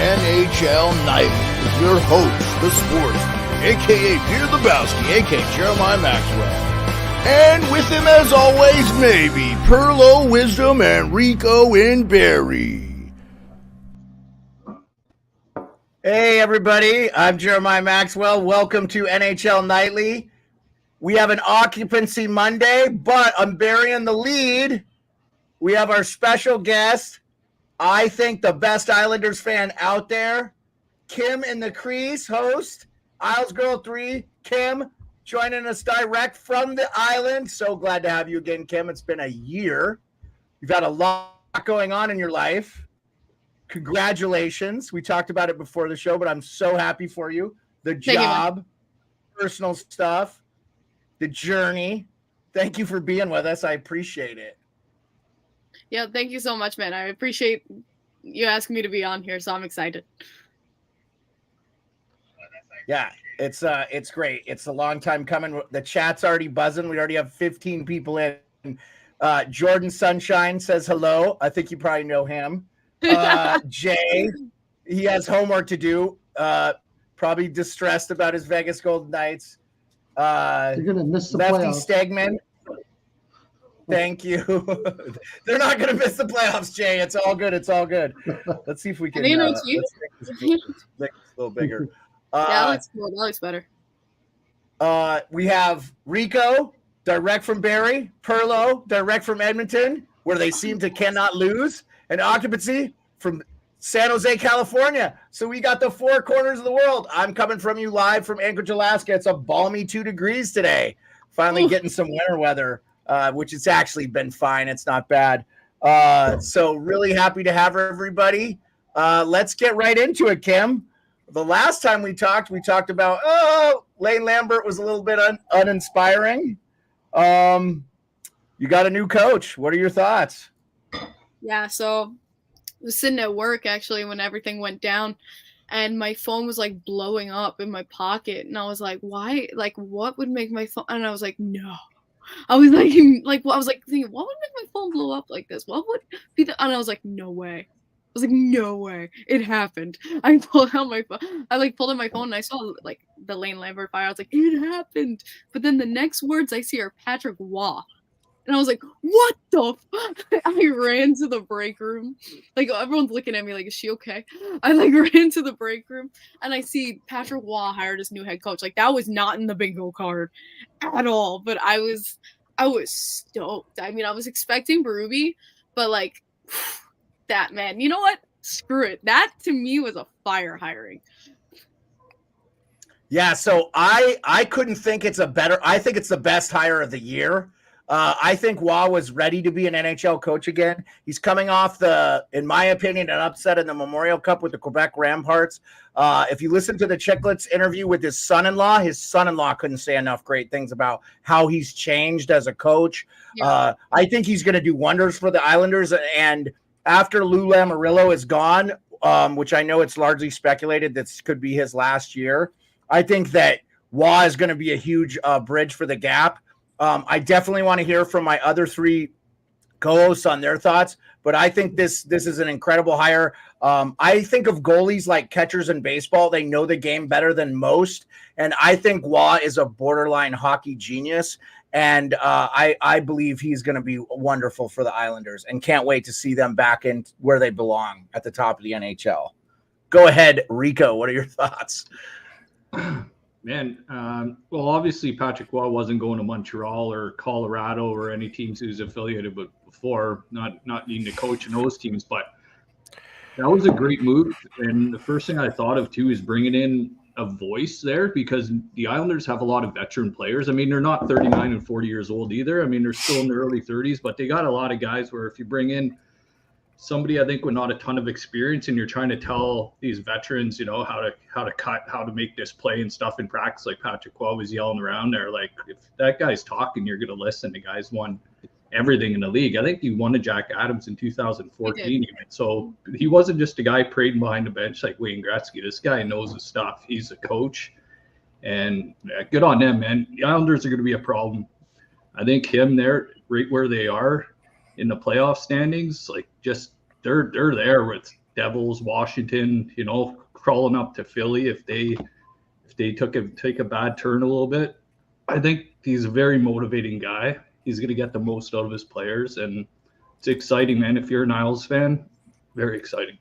NHL Night with your host, the sports, a.k.a. Peter Lebowski, a.k.a. Jeremiah Maxwell. And with him, as always, maybe Perlo, Wisdom, and Rico in Barry. Hey, everybody. I'm Jeremiah Maxwell. Welcome to NHL Nightly. We have an occupancy Monday, but I'm burying the lead. We have our special guest, I think the best Islanders fan out there, Kim in the Crease, host, Isles Girl 3. Kim, joining us direct from the island. So glad to have you again, Kim. It's been a year. You've had a lot going on in your life. Congratulations. We talked about it before the show, but I'm so happy for you. The job, personal stuff, the journey. Thank you for being with us. I appreciate it. Yeah, thank you so much, man. I appreciate you asking me to be on here, so I'm excited. Yeah, it's great. It's a long time coming. The chat's already buzzing. We already have 15 people in. Jordan Sunshine says hello. I think you probably know him. Jay, he has homework to do. Probably distressed about his Vegas Golden Knights. You're gonna miss the Lefty playoffs. Stegman. Thank you. They're not going to miss the playoffs, Jay. It's all good. It's all good. Let's see if we can. Let's make this a little bigger. That looks cool. That looks better. We have Rico, direct from Barrie, Perlo, direct from Edmonton, where they seem to cannot lose, and Occupancy from San Jose, California. So we got the four corners of the world. I'm coming from you live from Anchorage, Alaska. It's a balmy 2 degrees today. Finally getting some winter weather. Which has actually been fine. It's not bad. So really happy to have everybody. Let's get right into it, Kim. The last time we talked about, Lambert was a little bit uninspiring. You got a new coach. What are your thoughts? Yeah, so I was sitting at work, actually, when everything went down, and my phone was, like, blowing up in my pocket, and I was like, why? Like, what would make my phone? And I was like, no. I was like thinking, what would make my phone blow up like this? What would be the? And I was like, no way. I was like, no way. It happened. I pulled out my phone. I pulled out my phone and I saw the Lambert fire. I was like, it happened. But then the next words I see are Patrick Waugh. And I was like, what the fuck? I ran to the break room. Everyone's looking at me like, is she okay? I ran to the break room and I see Patrick Waugh hired as new head coach. That was not in the bingo card at all. But I was stoked. I mean, I was expecting Berube, but that, man, you know what? Screw it. That to me was a fire hiring. Yeah, so I couldn't think I think it's the best hire of the year. I think Waugh was ready to be an NHL coach again. He's coming off in my opinion, an upset in the Memorial Cup with the Quebec Ramparts. If you listen to the Chicklets interview with his son-in-law couldn't say enough great things about how he's changed as a coach. Yeah. I think he's going to do wonders for the Islanders. And after Lou Lamoriello is gone, which I know it's largely speculated this could be his last year, I think that Waugh is going to be a huge bridge for the gap. I definitely want to hear from my other three co-hosts on their thoughts, but I think this is an incredible hire. I think of goalies like catchers in baseball. They know the game better than most, and I think Waugh is a borderline hockey genius, and I believe he's going to be wonderful for the Islanders and can't wait to see them back in where they belong at the top of the NHL. Go ahead, Rico. What are your thoughts? Man, well, obviously Patrick Waugh wasn't going to Montreal or Colorado or any teams he was affiliated with before, not needing to coach in those teams, but that was a great move. And the first thing I thought of too is bringing in a voice there, because the Islanders have a lot of veteran players. I mean, they're not 39 and 40 years old either. I mean, they're still in their early 30s, but they got a lot of guys where if you bring in somebody, I think, with not a ton of experience, and you're trying to tell these veterans, how to cut, how to make this play and stuff in practice, like Patrick Waugh was yelling around there. If that guy's talking, you're going to listen. The guy's won everything in the league. I think he won a Jack Adams in 2014 even. So he wasn't just a guy parading behind the bench like Wayne Gretzky. This guy knows his stuff. He's a coach, and good on them, man. The Islanders are going to be a problem. I think him there, right where they are in the playoff standings, they're there with Devils, Washington, crawling up to Philly if they take a bad turn a little bit. I think he's a very motivating guy. He's going to get the most out of his players, and it's exciting, man. If you're an Isles fan, very exciting.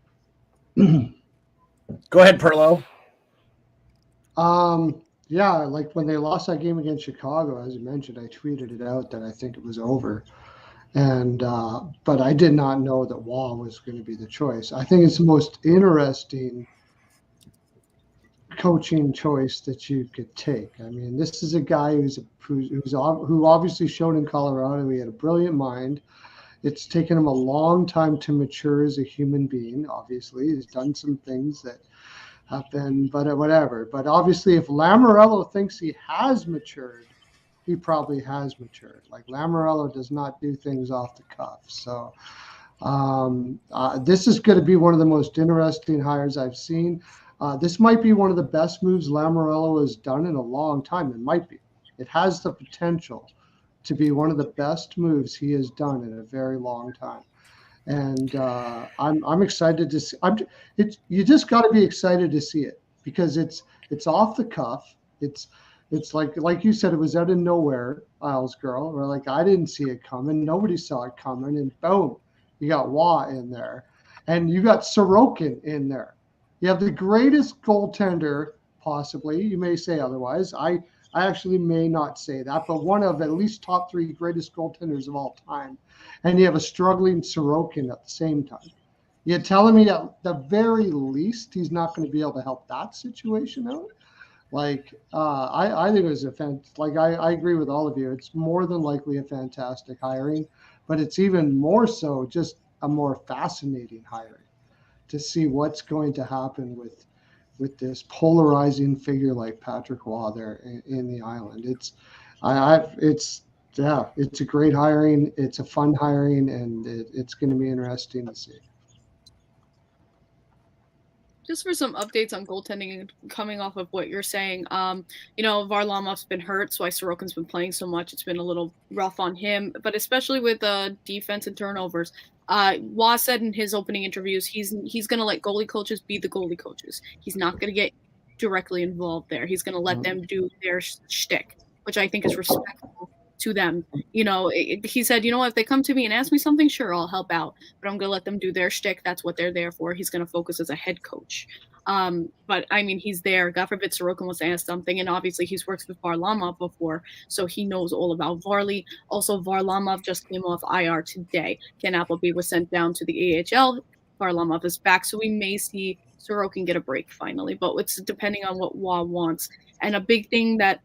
Go ahead, Perlo. Yeah, like when they lost that game against Chicago, as you mentioned, I tweeted it out that I think it was over. And but I did not know that Waugh was going to be the choice. I think it's the most interesting coaching choice that you could take. I mean, this is a guy who obviously showed in Colorado he had a brilliant mind. It's taken him a long time to mature as a human being. Obviously, he's done some things that have been, but whatever. But obviously, if Lamoriello thinks he has matured, he probably has matured. Like Lamoriello does not do things off the cuff. So this is going to be one of the most interesting hires I've seen. This might be one of the best moves Lamoriello has done in a long time. It might be. It has the potential to be one of the best moves he has done in a very long time. And I'm excited to see. You just got to be excited to see it because it's off the cuff. It's like you said, it was out of nowhere, Isles girl. Or like I didn't see it coming. Nobody saw it coming, and boom, you got Waugh in there, and you got Sorokin in there. You have the greatest goaltender, possibly. You may say otherwise. I actually may not say that, but one of at least top 3 greatest goaltenders of all time. And you have a struggling Sorokin at the same time. You're telling me at the very least he's not going to be able to help that situation out? Like, I think it was I agree with all of you. It's more than likely a fantastic hiring, but it's even more so just a more fascinating hiring to see what's going to happen with this polarizing figure like Patrick Waugh there in the island. It's a great hiring. It's a fun hiring, and it's going to be interesting to see. Just for some updates on goaltending and coming off of what you're saying, Varlamov's been hurt, so Sorokin's been playing so much. It's been a little rough on him, but especially with defense and turnovers. Waugh said in his opening interviews, he's going to let goalie coaches be the goalie coaches. He's not going to get directly involved there. He's going to let them do their shtick, which I think is respectful to them. He said, if they come to me and ask me something, sure, I'll help out, but I'm going to let them do their shtick. That's what they're there for. He's going to focus as a head coach. But I mean, he's there. God forbid Sorokin was to ask something, and obviously he's worked with Varlamov before, so he knows all about Varley. Also, Varlamov just came off IR today. Ken Appleby was sent down to the AHL. Varlamov is back, so we may see Sorokin get a break finally, but it's depending on what Waugh wants. And a big thing that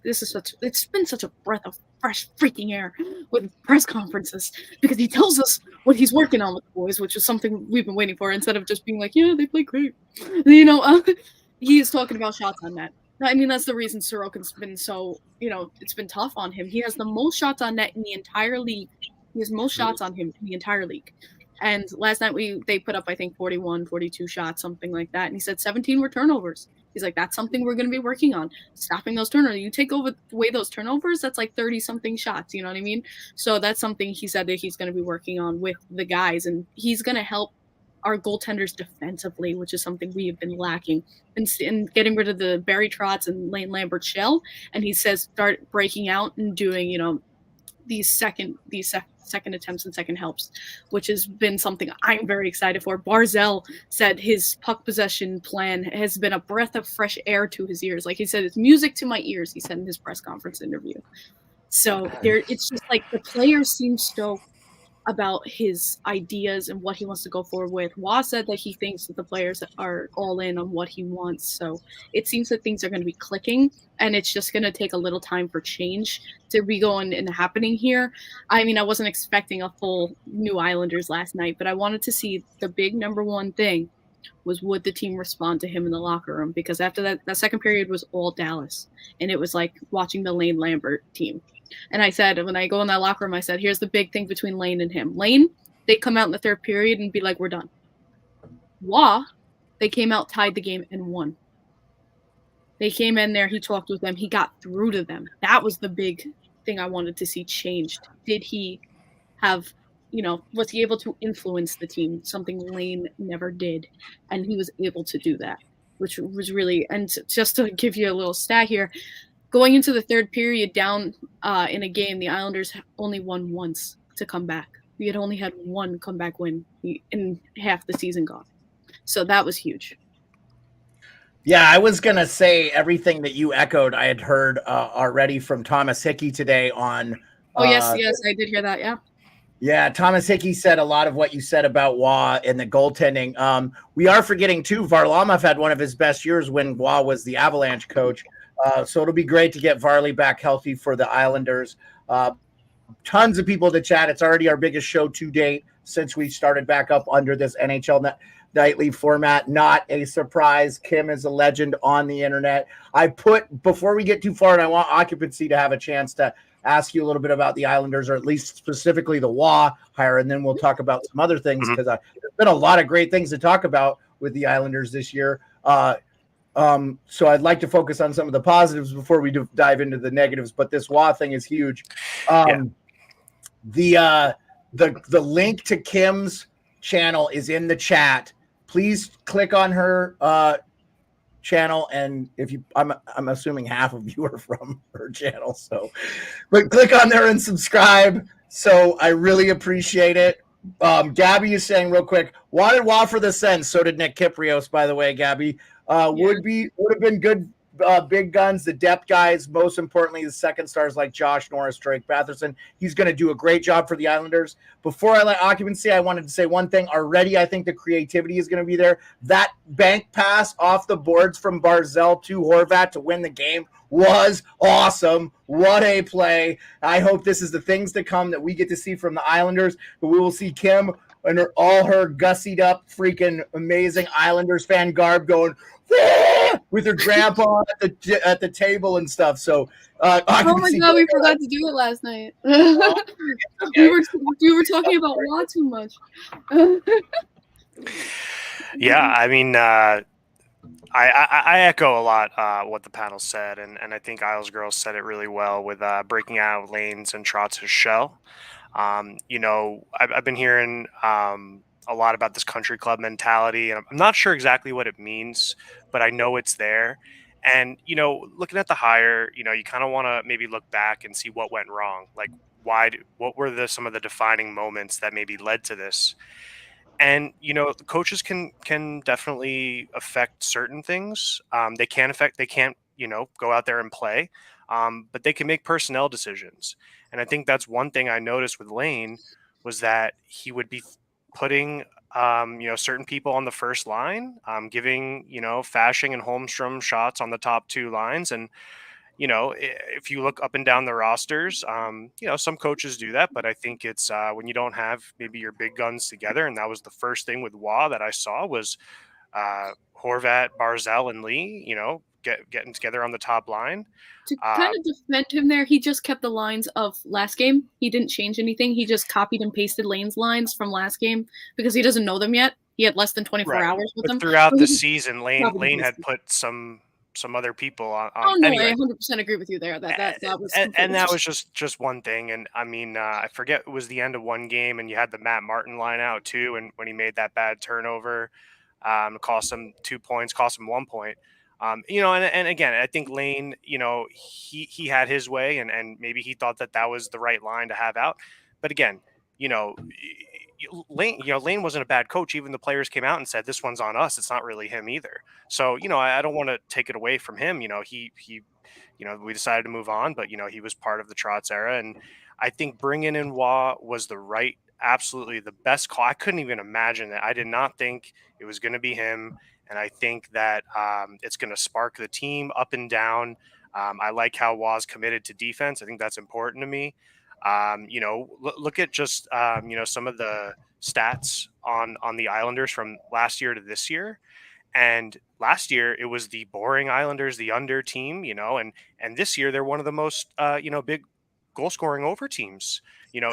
it's been such a breath of fresh freaking air with press conferences because he tells us what he's working on with the boys, which is something we've been waiting for instead of just being like, yeah, they play great. He is talking about shots on net. I mean, that's the reason Sorokin's been so, it's been tough on him. He has the most shots on net in the entire league. He has most shots on him in the entire league. And last night they put up, I think, 41, 42 shots, something like that. And he said 17 were turnovers. He's like, that's something we're going to be working on, stopping those turnovers. You take away those turnovers, that's like 30-something shots, you know what I mean? So that's something he said that he's going to be working on with the guys. And he's going to help our goaltenders defensively, which is something we have been lacking. And getting rid of the Barry Trotz and Lane Lambert shell. And he says start breaking out and doing, these second attempts and second helps, which has been something I'm very excited for. Barzell said his puck possession plan has been a breath of fresh air to his ears. Like he said, it's music to my ears, he said in his press conference interview. So it's just like the players seem stoked about his ideas and what he wants to go forward with. Waugh said that he thinks that the players are all in on what he wants. So it seems that things are going to be clicking, and it's just going to take a little time for change to be going and happening here. I mean, I wasn't expecting a full new Islanders last night, but I wanted to see the big number one thing was would the team respond to him in the locker room? Because after that second period was all Dallas, and it was like watching the Lane Lambert team. And I said, when I go in that locker room, I said, here's the big thing between Lane and him. Lane, they come out in the third period and be like, we're done. Waugh, they came out, tied the game, and won. They came in there, he talked with them, he got through to them. That was the big thing I wanted to see changed. Did he have was he able to influence the team, something Lane never did, and he was able to do that, which was really. And just to give you a little stat here, going into the third period down in a game, the Islanders only won once to come back. We had only had one comeback win in half the season gone. So that was huge. Yeah, I was going to say everything that you echoed. I had heard already from Thomas Hickey today on. Yes, I did hear that. Yeah. Yeah, Thomas Hickey said a lot of what you said about Waugh and the goaltending. We are forgetting, too, Varlamov had one of his best years when Waugh was the Avalanche coach. So it'll be great to get Varley back healthy for the Islanders. Tons of people to chat. It's already our biggest show to date since we started back up under this NHL nightly format. Not a surprise. Kim is a legend on the internet. Before we get too far, and I want Occupancy to have a chance to ask you a little bit about the Islanders, or at least specifically the Waugh hire, and then we'll talk about some other things, because there's been a lot of great things to talk about with the Islanders this year. So I'd like to focus on some of the positives before we dive into the negatives, but this Waugh thing is huge. The link to Kim's channel is in the chat. Please click on her channel, and I'm assuming half of you are from her channel, but click on there and subscribe. So I really appreciate it. Gabby is saying real quick, wanted Waugh for the Sens. So did Nick Kiprios, by the way, Gabby. Would have been good big guns, the depth guys, most importantly, the second stars like Josh Norris, Drake Batherson. He's going to do a great job for the Islanders. Before I let Occupancy, I wanted to say one thing. Already, I think the creativity is going to be there. That bank pass off the boards from Barzal to Horvat to win the game was awesome. What a play. I hope this is the things to come that we get to see from the Islanders, but we will see Kim and all her gussied up, freaking amazing Islanders fan garb going with her grandpa at the table and stuff. So, oh my God, we forgot to do it last night. we were talking about Waugh too much. Yeah, I mean, I echo a lot what the panel said, and I think Isles Girls said it really well with breaking out of Lane's and Trotz's shell. I've been hearing a lot about this country club mentality, and I'm not sure exactly what it means, but I know it's there. And, looking at the hire, you kind of want to maybe look back and see what went wrong. Like, what were some of the defining moments that maybe led to this? And, the coaches can definitely affect certain things. They can't, go out there and play, but they can make personnel decisions. And I think that's one thing I noticed with Lane was that he would be putting, certain people on the first line, giving, Fashing and Holmstrom shots on the top two lines. And, if you look up and down the rosters, some coaches do that, but I think it's when you don't have maybe your big guns together. And that was the first thing with Waugh that I saw was Horvat, Barzal, and Lee, getting together on the top line. To kind of defend him there, he just kept the lines of last game. He didn't change anything. He just copied and pasted Lane's lines from last game because he doesn't know them yet. He had less than 24 hours with them. Throughout the season, Lane had put some other people on. Anyway. I 100% agree with you there. That was and that was just one thing. And I mean, I forget, it was the end of one game, and you had the Matt Martin line out too, and when he made that bad turnover, cost him 2 points, cost him 1 point. And again, I think Lane, he had his way, and maybe he thought that was the right line to have out. But again, Lane wasn't a bad coach. Even the players came out and said, this one's on us. It's not really him either. So, I don't want to take it away from him. We decided to move on, but, he was part of the Trotz era. And I think bringing in Waugh was absolutely the best call. I couldn't even imagine that. I did not think it was going to be him. And I think that it's going to spark the team up and down. I like how Waugh's committed to defense. I think that's important to me. Look at just, some of the stats on the Islanders from last year to this year. And last year it was the boring Islanders, the under team, and this year they're one of the most, big goal scoring over teams.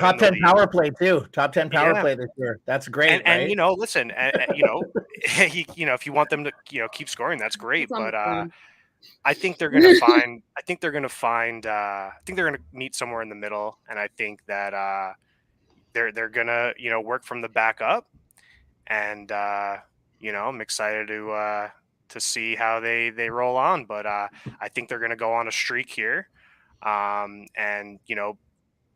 Top 10 power play too. Top 10 power play this year. That's great. And listen, if you want them to, keep scoring, that's great. But I think they're going to find. I think they're going to meet somewhere in the middle, and I think that they're gonna, work from the back up, and I'm excited to see how they roll on. But I think they're gonna go on a streak here, and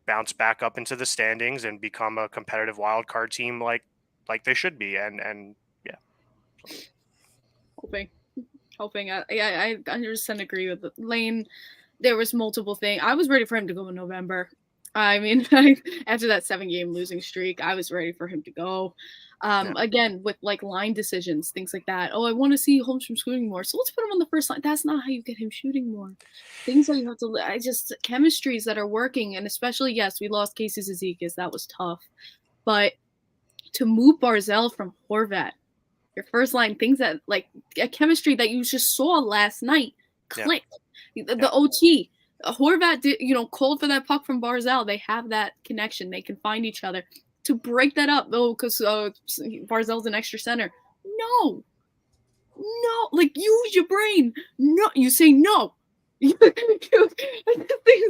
bounce back up into the standings and become a competitive wild card team like they should be. And yeah, hoping. I 100% agree with Lane. There was multiple things. I was ready for him to go in November. I mean, after that 7-game losing streak, I was ready for him to go. Again, with like line decisions, things like that. Oh, I want to see Holmstrom shooting more, so let's put him on the first line. That's not how you get him shooting more. Things that you have to. Chemistries that are working, and especially, yes, we lost Casey Zizekas. That was tough, but to move Barzal from Horvat, your first line, things that like a chemistry that you just saw last night clicked. Yeah. The OT. Horvat did, called for that puck from Barzal. They have that connection. They can find each other. To break that up, though, because Barzal's an extra center. No, like use your brain. No, you say no. Things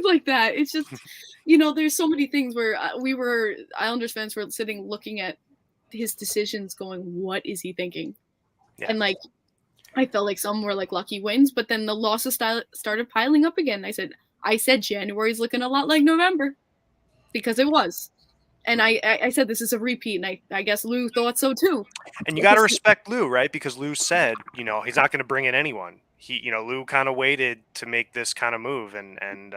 like that. It's just, there's so many things where Islanders fans were sitting looking at his decisions going, what is he thinking? Yeah. And like, I felt like some were like lucky wins, but then the losses started piling up again. I said January's looking a lot like November, because it was. And I said this is a repeat, and I guess Lou thought so too. And you got to respect Lou, right? Because Lou said, he's not going to bring in anyone. Lou kind of waited to make this kind of move, and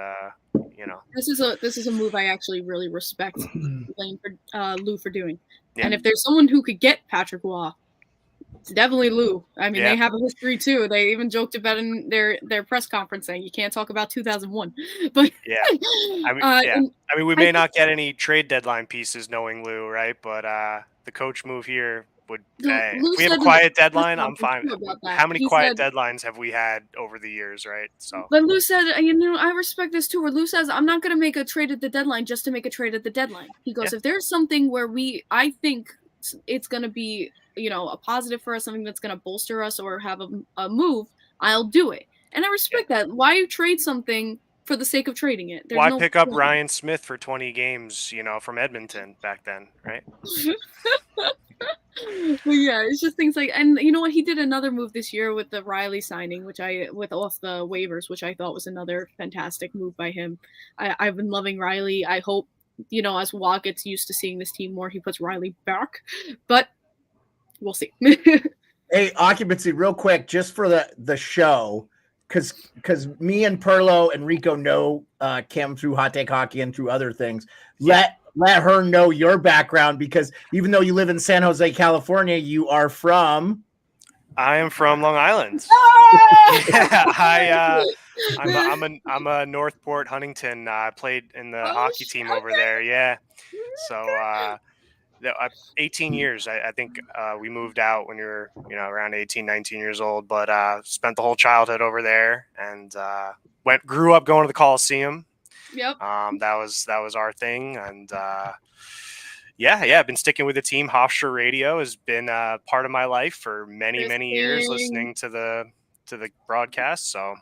this is a move I actually really respect Lou for doing. Yeah. And if there's someone who could get Patrick Waugh, it's definitely Lou. I mean, They have a history too. They even joked about in their press conference saying you can't talk about 2001. But yeah, I mean, we may not get any trade deadline pieces knowing Lou, right? But the coach move here would. If we have a quiet deadline, I'm fine. How many quiet deadlines have we had over the years, right? So, but Lou said, I respect this too. Where Lou says, I'm not going to make a trade at the deadline just to make a trade at the deadline. He goes, if there's something where I think it's going to be, a positive for us, something that's going to bolster us or have a move, I'll do it. And I respect that. Why trade something for the sake of trading it? Why pick up Ryan Smith for 20 games, from Edmonton back then, right? But yeah, it's just things like, and you know what? He did another move this year with the Riley signing, off the waivers, which I thought was another fantastic move by him. I've been loving Riley. I hope, as Waugh gets used to seeing this team more, he puts Riley back. But we'll see. Hey, Occupancy, real quick, just for the show, because me and Perlo and Rico know Kim through Hot Take Hockey and through other things. Let her know your background, because even though you live in San Jose, California, you are from. I am from Long Island. I'm a Northport Huntington. I played in the hockey team over there. Yeah, so 18 years. I think we moved out when you were around 18, 19 years old, but spent the whole childhood over there, and grew up going to the Coliseum. Yep. That was our thing, and I've been sticking with the team. Hofstra Radio has been part of my life for many years, listening to the broadcast. So,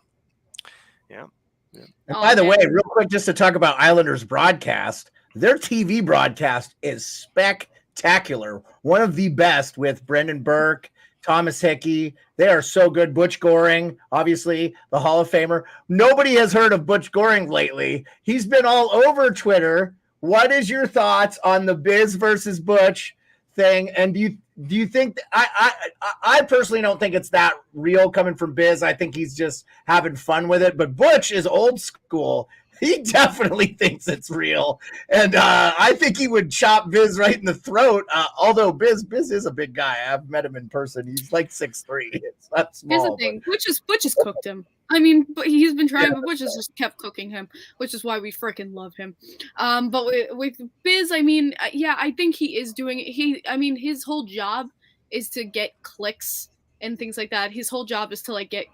yeah. And by the way, real quick, just to talk about Islanders broadcast, their TV broadcast is spectacular. One of the best, with Brendan Burke, Thomas Hickey. They are so good. Butch Goring, obviously the Hall of Famer. Nobody has heard of Butch Goring lately. He's been all over Twitter. What is your thoughts on the Biz versus Butch thing? And do you think I personally don't think it's that real coming from Biz. I think he's just having fun with it. But Butch is old school. He definitely thinks it's real. And I think he would chop Biz right in the throat. Although Biz is a big guy. I've met him in person. He's like 6'3". It's not small. Here's the thing. Butch has cooked him. I mean, but he's been trying, but Butch has just kept cooking him, which is why we freaking love him. But with Biz, I mean, I think he is doing it. His whole job is to get clicks and things like that. His whole job is to get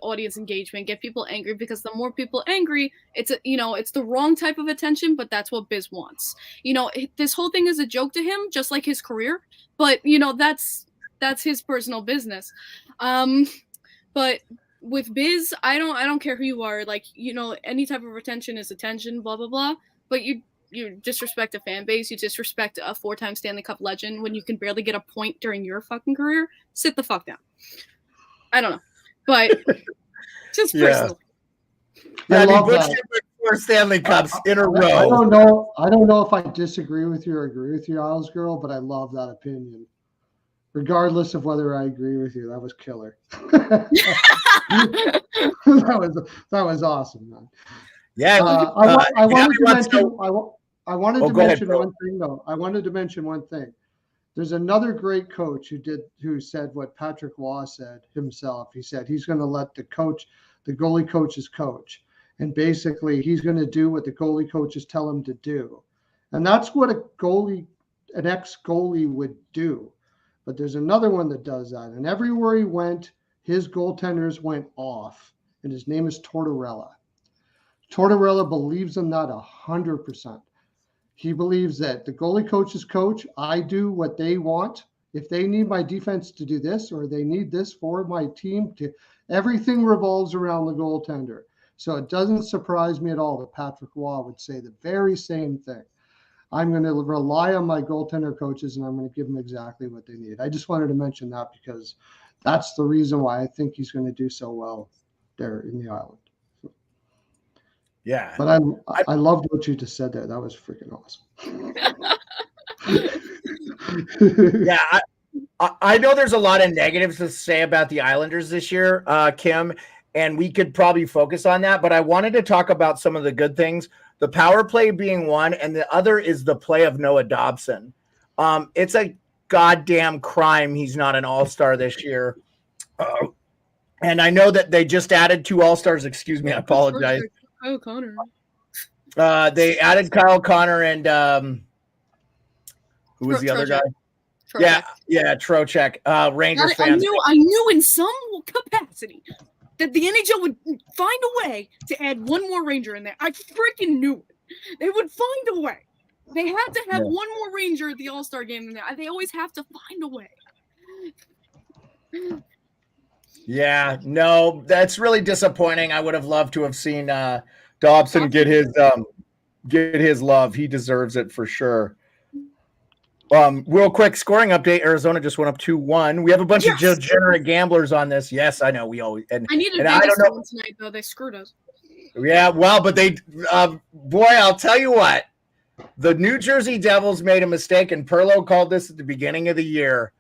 audience engagement, get people angry, because the more people angry, it's the wrong type of attention, but that's what Biz wants. This whole thing is a joke to him, just like his career, but that's his personal business. But with Biz, I don't care who you are. Any type of attention is attention, blah blah blah. But you disrespect a fan base, you disrespect a 4-time Stanley Cup legend when you can barely get a point during your fucking career. Sit the fuck down. I don't know, but just personally. Yeah, love Butch that. did win 4 Stanley Cups in a I row. don't know if I disagree with you or agree with you, Isles Girl, but I love that opinion. Regardless of whether I agree with you, that was killer. that was awesome, man. Yeah, I wanted to mention bro. one thing though. I wanted to mention one thing. There's another great coach who said what Patrick Waugh said himself. He said he's going to let the goalie coaches coach, and basically he's going to do what the goalie coaches tell him to do, and that's what an ex-goalie would do. But there's another one that does that, and everywhere he went, his goaltenders went off, and his name is Tortorella. Tortorella believes in that 100%. He believes that the goalie coaches coach. I do what they want. If they need my defense to do this, or they need this for my team to, everything revolves around the goaltender. So it doesn't surprise me at all that Patrick Waugh would say the very same thing. I'm going to rely on my goaltender coaches, and I'm going to give them exactly what they need. I just wanted to mention that because that's the reason why I think he's going to do so well there in the island. Yeah. But I loved what you just said there. That was freaking awesome. Yeah, I know there's a lot of negatives to say about the Islanders this year, Kim, and we could probably focus on that. But I wanted to talk about some of the good things. The power play being one, and the other is the play of Noah Dobson. It's a goddamn crime he's not an all-star this year. And I know that they just added 2 all-stars. Excuse me, I apologize. Kyle Connor. They added Kyle Connor and who was the other guy? Trocheck. Yeah, Trocheck. Rangers fans. I knew in some capacity that the NHL would find a way to add one more Ranger in there. I freaking knew it. They would find a way. They had to have one more Ranger at the All-Star game in there. They always have to find a way. Yeah, no, that's really disappointing. I would have loved to have seen Dobson get his love. He deserves it for sure. Real quick scoring update. Arizona just went up 2-1. We have a bunch of degenerate gamblers on this. Yes, I know. We always I needed I Vegas don't know tonight though. They screwed us. Yeah, well, but they boy, I'll tell you what. The New Jersey Devils made a mistake, and Perlo called this at the beginning of the year.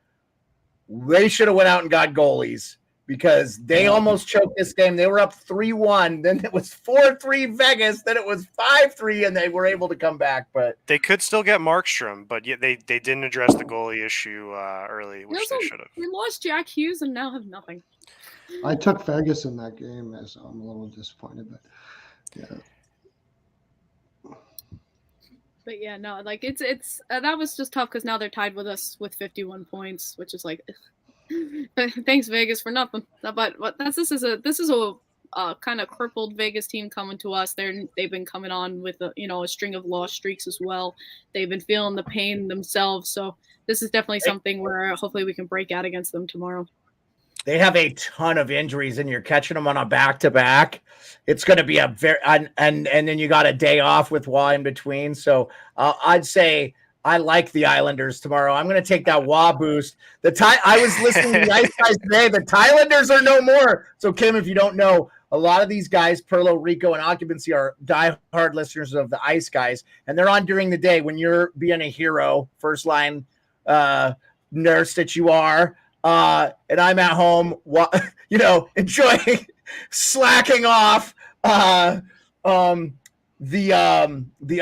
They should have went out and got goalies because they almost choked this game. They were up 3-1. Then it was 4-3 Vegas. Then it was 5-3, and they were able to come back. But they could still get Markstrom, but yet they didn't address the goalie issue early, which they should have. We lost Jack Hughes and now have nothing. I took Vegas in that game, so I'm a little disappointed. But yeah. But yeah, no, like it's that was just tough because now they're tied with us with 51 points, which is like, thanks Vegas for nothing. But this is a kind of crippled Vegas team coming to us. They've been coming on with a string of lost streaks as well. They've been feeling the pain themselves, so this is definitely something where hopefully we can break out against them tomorrow. They have a ton of injuries, and you're catching them on a back-to-back. It's going to be a very and then you got a day off with Waugh in between. So I'd say I like the Islanders tomorrow. I'm going to take that Waugh boost. I was listening to the Ice Guys today. The Thailanders are no more. So Kim, if you don't know, a lot of these guys, Perlo, Rico, and Occupancy, are diehard listeners of the Ice Guys, and they're on during the day when you're being a hero, first line nurse that you are. And I'm at home, enjoying slacking off. The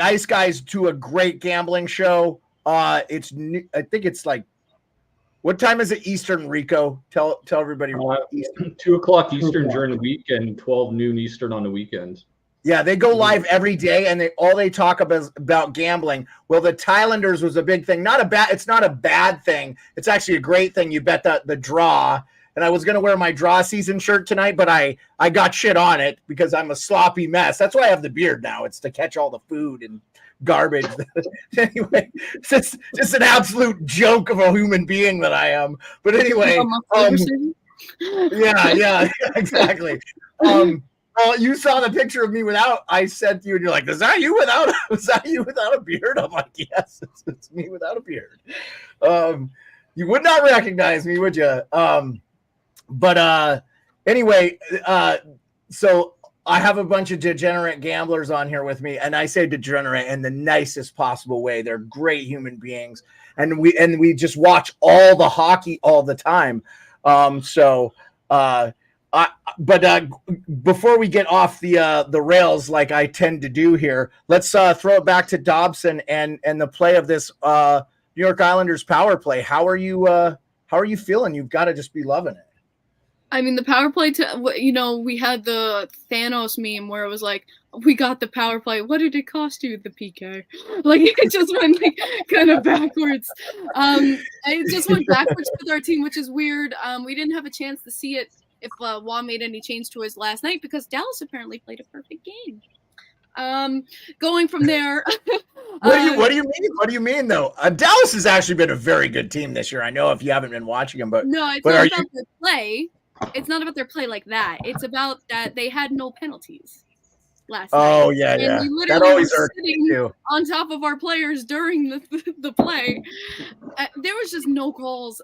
Ice Guys do a great gambling show. It's new, I think it's like, what time is it Eastern, Rico? Tell everybody. 2:00 Eastern during the week and 12 noon Eastern on the weekends. Yeah, they go live every day, and they talk about gambling. Well, the Thailanders was a big thing. It's not a bad thing. It's actually a great thing. You bet the draw. And I was going to wear my draw season shirt tonight, but I got shit on it because I'm a sloppy mess. That's why I have the beard now. It's to catch all the food and garbage. Anyway, it's just an absolute joke of a human being that I am. But anyway, yeah, exactly. Well, you saw the picture of me without. I sent you, and you're like, "Is that you without? Is that you without a beard?" I'm like, "Yes, it's me without a beard." You would not recognize me, would you? But anyway, so I have a bunch of degenerate gamblers on here with me, and I say degenerate in the nicest possible way. They're great human beings, and we just watch all the hockey all the time. Before we get off the rails, like I tend to do here, let's throw it back to Dobson and the play of this New York Islanders power play. How are you feeling? You've got to just be loving it. I mean, the power play, we had the Thanos meme where it was like, we got the power play. What did it cost you? The PK. Like, it just went like kind of backwards. It just went backwards with our team, which is weird. We didn't have a chance to see it if Juan made any change to his last night because Dallas apparently played a perfect game. Going from there. What do you mean? What do you mean, though? Dallas has actually been a very good team this year. I know if you haven't been watching them, but no, it's not about their play. It's not about their play like that. It's about that they had no penalties last night. Oh, yeah, and yeah. We literally that always were sitting on top of our players during the play. There was just no calls.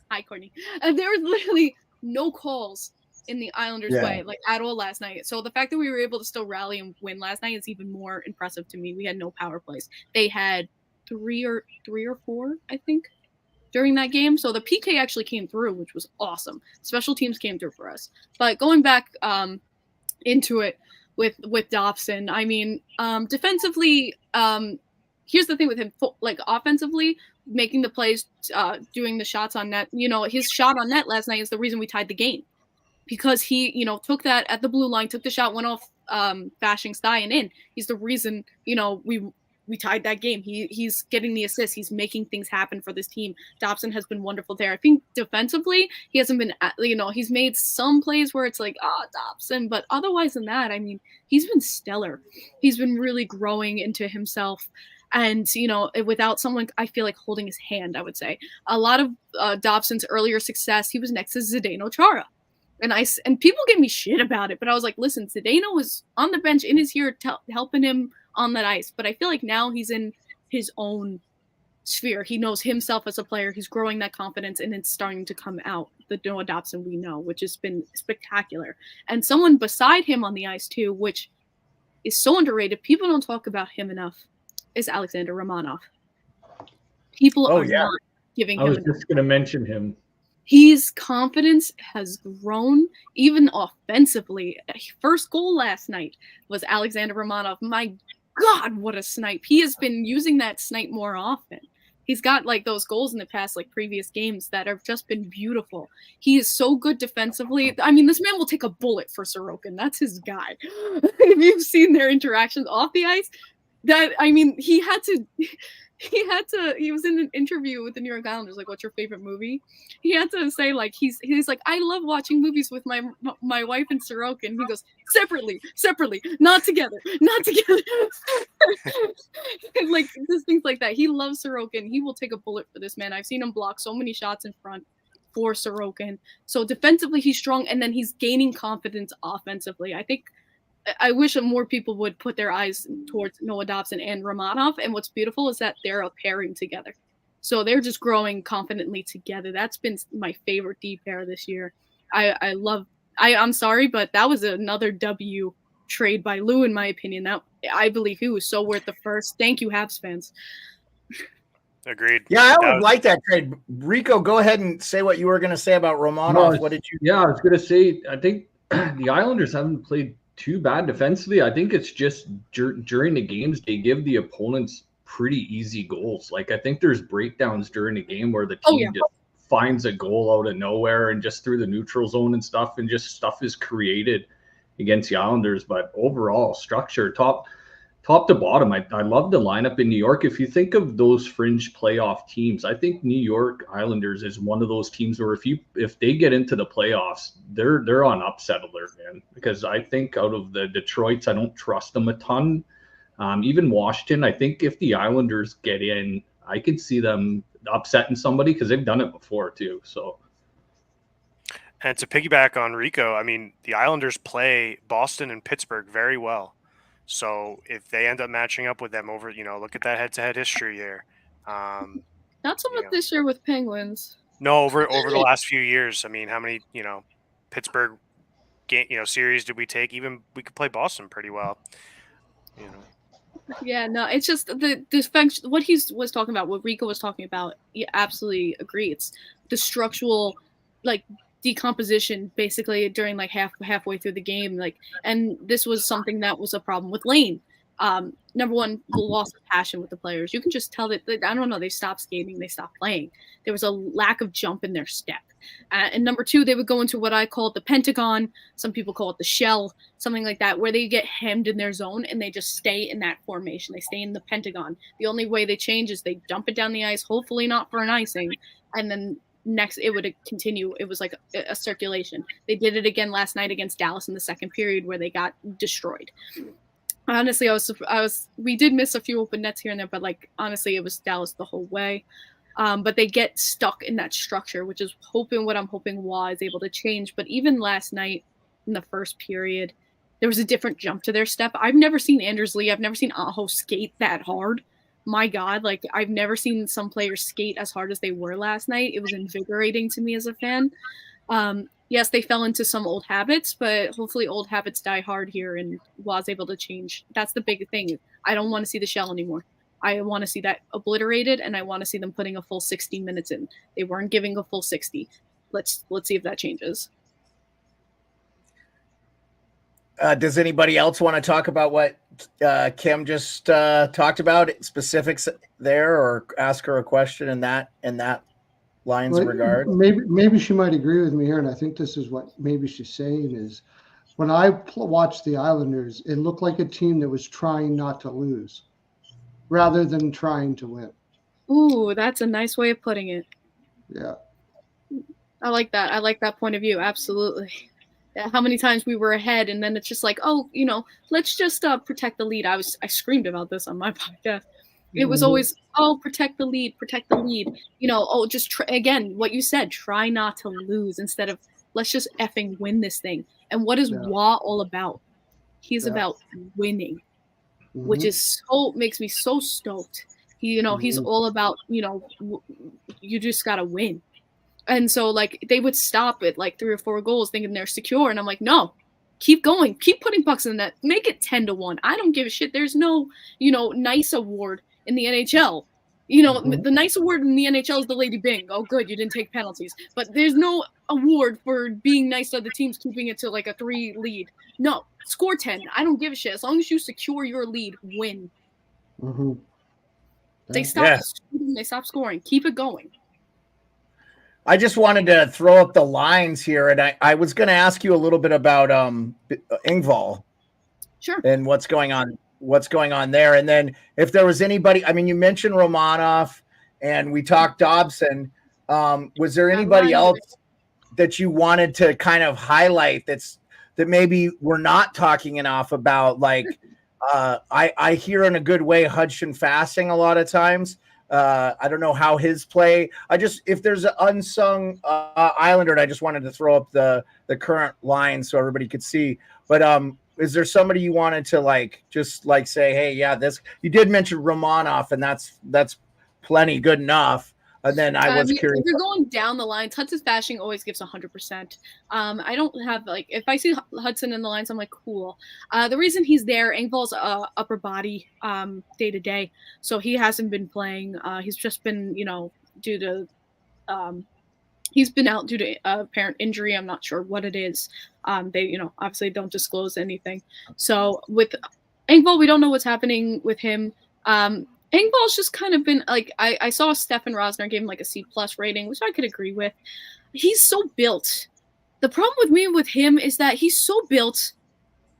Hi, Courtney. There was literally no calls in the Islanders' way, like at all last night. So the fact that we were able to still rally and win last night is even more impressive to me. We had no power plays. They had three or four, I think, during that game. So the PK actually came through, which was awesome. Special teams came through for us. But going back into it with Dobson, I mean, defensively, here's the thing with him, like offensively, making the plays, doing the shots on net, his shot on net last night is the reason we tied the game. Because he, took that at the blue line, took the shot, went off Bashing's thigh and in. He's the reason, we tied that game. He's getting the assist. He's making things happen for this team. Dobson has been wonderful there. I think defensively, he hasn't been, he's made some plays where it's like, Dobson. But otherwise than that, I mean, he's been stellar. He's been really growing into himself. And, without someone, I feel like holding his hand, I would say. A lot of Dobson's earlier success, he was next to Zdeno Chara. And people gave me shit about it, but I was like, listen, Zdeno was on the bench in his year helping him on that ice. But I feel like now he's in his own sphere. He knows himself as a player. He's growing that confidence, and it's starting to come out, the Noah Dobson we know, which has been spectacular. And someone beside him on the ice, too, which is so underrated, people don't talk about him enough, is Alexander Romanov. People are not giving him enough. I was just going to mention him. His confidence has grown even offensively. First goal last night was Alexander Romanov. My God, what a snipe. He has been using that snipe more often. He's got like those goals in the past, like previous games that have just been beautiful. He is so good defensively. I mean, this man will take a bullet for Sorokin. That's his guy. If you've seen their interactions off the ice, he was in an interview with the New York Islanders, like, what's your favorite movie? He had to say, like, he's like, I love watching movies with my wife and Sorokin. He goes, separately, not together. And, like, just things like that. He loves Sorokin. He will take a bullet for this man. I've seen him block so many shots in front for Sorokin. So defensively, he's strong, and then he's gaining confidence offensively. I wish more people would put their eyes towards Noah Dobson and Romanov. And what's beautiful is that they're a pairing together. So they're just growing confidently together. That's been my favorite D pair this year. I'm sorry, but that was another W trade by Lou, in my opinion. That I believe he was so worth the first. Thank you, Habs fans. Agreed. Yeah, I would like that trade. Rico, go ahead and say what you were going to say about Romanov. What did you? Yeah, I was going to say, I think the Islanders haven't played too bad defensively. I think it's just during the games they give the opponents pretty easy goals. Like, I think there's breakdowns during the game where the team just finds a goal out of nowhere and just through the neutral zone and stuff is created against the Islanders. But overall structure, top to bottom, I love the lineup in New York. If you think of those fringe playoff teams, I think New York Islanders is one of those teams where if they get into the playoffs, they're on upset alert, man. Because I think out of the Detroits, I don't trust them a ton. Even Washington, I think if the Islanders get in, I could see them upsetting somebody because they've done it before too. So. And to piggyback on Rico, I mean, the Islanders play Boston and Pittsburgh very well. So if they end up matching up with them over, look at that head-to-head history there. Not so much this year with Penguins. No, over the last few years. I mean, how many, Pittsburgh series did we take? Even we could play Boston pretty well. Yeah, no, it's just the function. What he was talking about, what Rico was talking about. You absolutely agree. It's the structural, like, decomposition basically during like halfway through the game. Like, and this was something that was a problem with Lane. Number one, the loss of passion with the players. You can just tell that I don't know. They stopped skating. They stopped playing. There was a lack of jump in their step. And number two, they would go into what I call the pentagon. Some people call it the shell, something like that, where they get hemmed in their zone and they just stay in that formation. They stay in the pentagon. The only way they change is they dump it down the ice, hopefully not for an icing, and then next it would continue. It was like a circulation. They did it again last night against Dallas in the second period where they got destroyed. Honestly, we did miss a few open nets here and there, but like honestly, it was Dallas the whole way. But they get stuck in that structure, which is what I'm hoping Wah is able to change. But even last night in the first period, there was a different jump to their step. I've never seen Anders Lee. I've never seen Aho skate that hard. My God, like I've never seen some players skate as hard as they were last night. It was invigorating to me as a fan. Yes, they fell into some old habits, but hopefully old habits die hard here and was able to change. That's the big thing. I don't want to see the shell anymore. I want to see that obliterated, and I want to see them putting a full 60 minutes in. They weren't giving a full 60. Let's see if that changes. Does anybody else want to talk about what Kim just talked about, specifics there, or ask her a question in that line's regard? Maybe she might agree with me here, and I think this is what maybe she's saying is, when I watched the Islanders, it looked like a team that was trying not to lose rather than trying to win. Ooh, that's a nice way of putting it. Yeah. I like that. I like that point of view. Absolutely. How many times we were ahead and then it's just like, oh, let's just protect the lead. I screamed about this on my podcast. It was always, protect the lead. Again, what you said, try not to lose instead of let's just effing win this thing. And what is Wah all about? He's about winning, which is makes me so stoked. He's all about, you just got to win. And so like they would stop at like 3 or 4 goals thinking they're secure. And I'm like, no, keep going, keep putting pucks in the net, make it 10-1. I don't give a shit. There's no, nice award in the NHL. The nice award in the NHL is the Lady Bing. Oh, good, you didn't take penalties. But there's no award for being nice to other teams, keeping it to like a 3 lead. No, score 10. I don't give a shit. As long as you secure your lead, win. Mm-hmm. They stop shooting, they stop scoring. Keep it going. I just wanted to throw up the lines here, and I was going to ask you a little bit about Engvall. Sure. And what's going on there. And then if there was anybody, I mean, you mentioned Romanov and we talked Dobson. Was there anybody else that you wanted to kind of highlight that maybe we're not talking enough about? Like, I hear in a good way Hudson Fasting a lot of times. I don't know how his play. If there's an unsung Islander, I just wanted to throw up the current line so everybody could see. But is there somebody you wanted to say, hey, yeah, this you did mention Romanov, and that's plenty good enough. And then I was curious. If you're going down the line, Hudson's Bashing always gives 100%. I don't have if I see Hudson in the lines, I'm like, cool. The reason he's there, Engvall's upper body day to day, so he hasn't been playing. He's just been, due to he's been out due to apparent injury. I'm not sure what it is. They, obviously don't disclose anything. So with Engvall, we don't know what's happening with him. Engvall's just kind of been like, I saw Stefan Rosner gave him like a C+ rating, which I could agree with. He's so built. The problem with him is that he's so built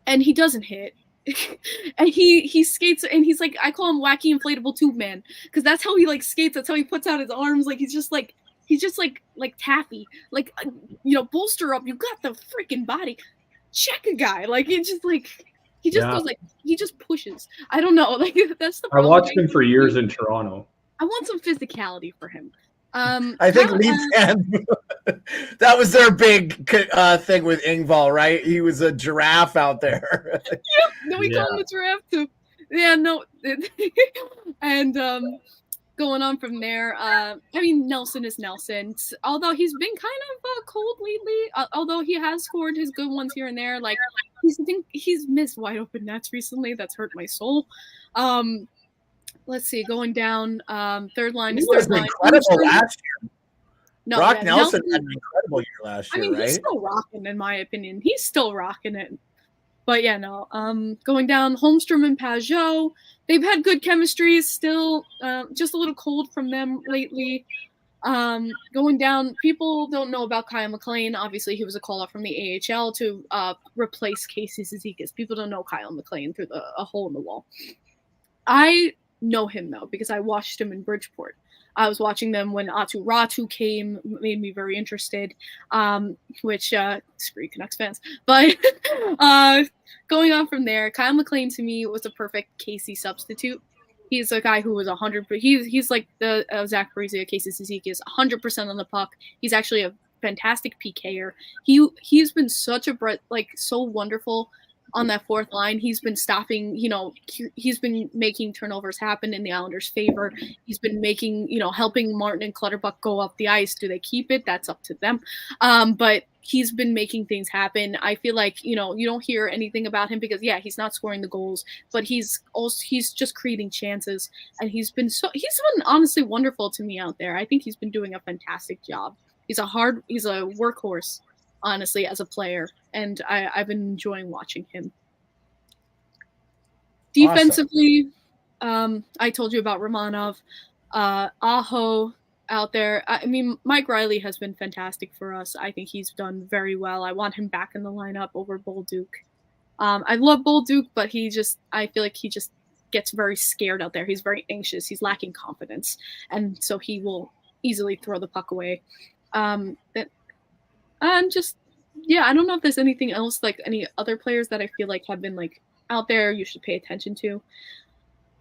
and he doesn't hit. And he skates and he's like, I call him wacky inflatable tube man, because that's how he like skates. That's how he puts out his arms. Like he's just like taffy. Like, bolster up. You got the freaking body. Check a guy. Like it's just like. He just goes he just pushes. I don't know. Like that's the problem. I watched him for years in Toronto. I want some physicality for him. I think Leafs fans, that was their big thing with Engvall, right? He was a giraffe out there. No, we call him a giraffe too. Yeah, no. And going on from there, I mean, Nelson is Nelson. Although he's been kind of cold lately, although he has scored his good ones here and there. Like he's missed wide open nets recently. That's hurt my soul. Let's see, going down, third line is third line. Incredible last year. No, Brock Nelson had an incredible year last year, right? He's still rocking, in my opinion. He's still rocking it. But yeah, no. Going down, Holmstrom and Pajot. They've had good chemistry. Still, just a little cold from them lately. Going down, people don't know about Kyle McLean. Obviously, he was a call-up from the AHL to replace Casey Cizikas. People don't know Kyle McLean through a hole in the wall. I know him, though, because I watched him in Bridgeport. I was watching them when Atu Ratu came, made me very interested, which, screw Canucks fans. But going on from there, Kyle McLean, to me, was a perfect Casey substitute. He's a guy who was 100%. He's like the Zach Parise, Casey Cizikas, 100% on the puck. He's actually a fantastic PKer. He's been such a so wonderful on that fourth line. He's been stopping, he's been making turnovers happen in the Islanders' favor. He's been making, helping Martin and Clutterbuck go up the ice. Do they keep it? That's up to them. But he's been making things happen. I feel like, you don't hear anything about him because, yeah, he's not scoring the goals, but he's just creating chances. And he's been honestly wonderful to me out there. I think he's been doing a fantastic job. He's a workhorse, honestly, as a player, and I've been enjoying watching him. Defensively, I told you about Romanov, Aho out there. I mean, Mike Riley has been fantastic for us. I think he's done very well. I want him back in the lineup over Bolduc. I love Bolduc, but I feel like he just gets very scared out there. He's very anxious. He's lacking confidence, and so he will easily throw the puck away. And just, yeah, I don't know if there's anything else, like any other players that I feel like have been like out there you should pay attention to.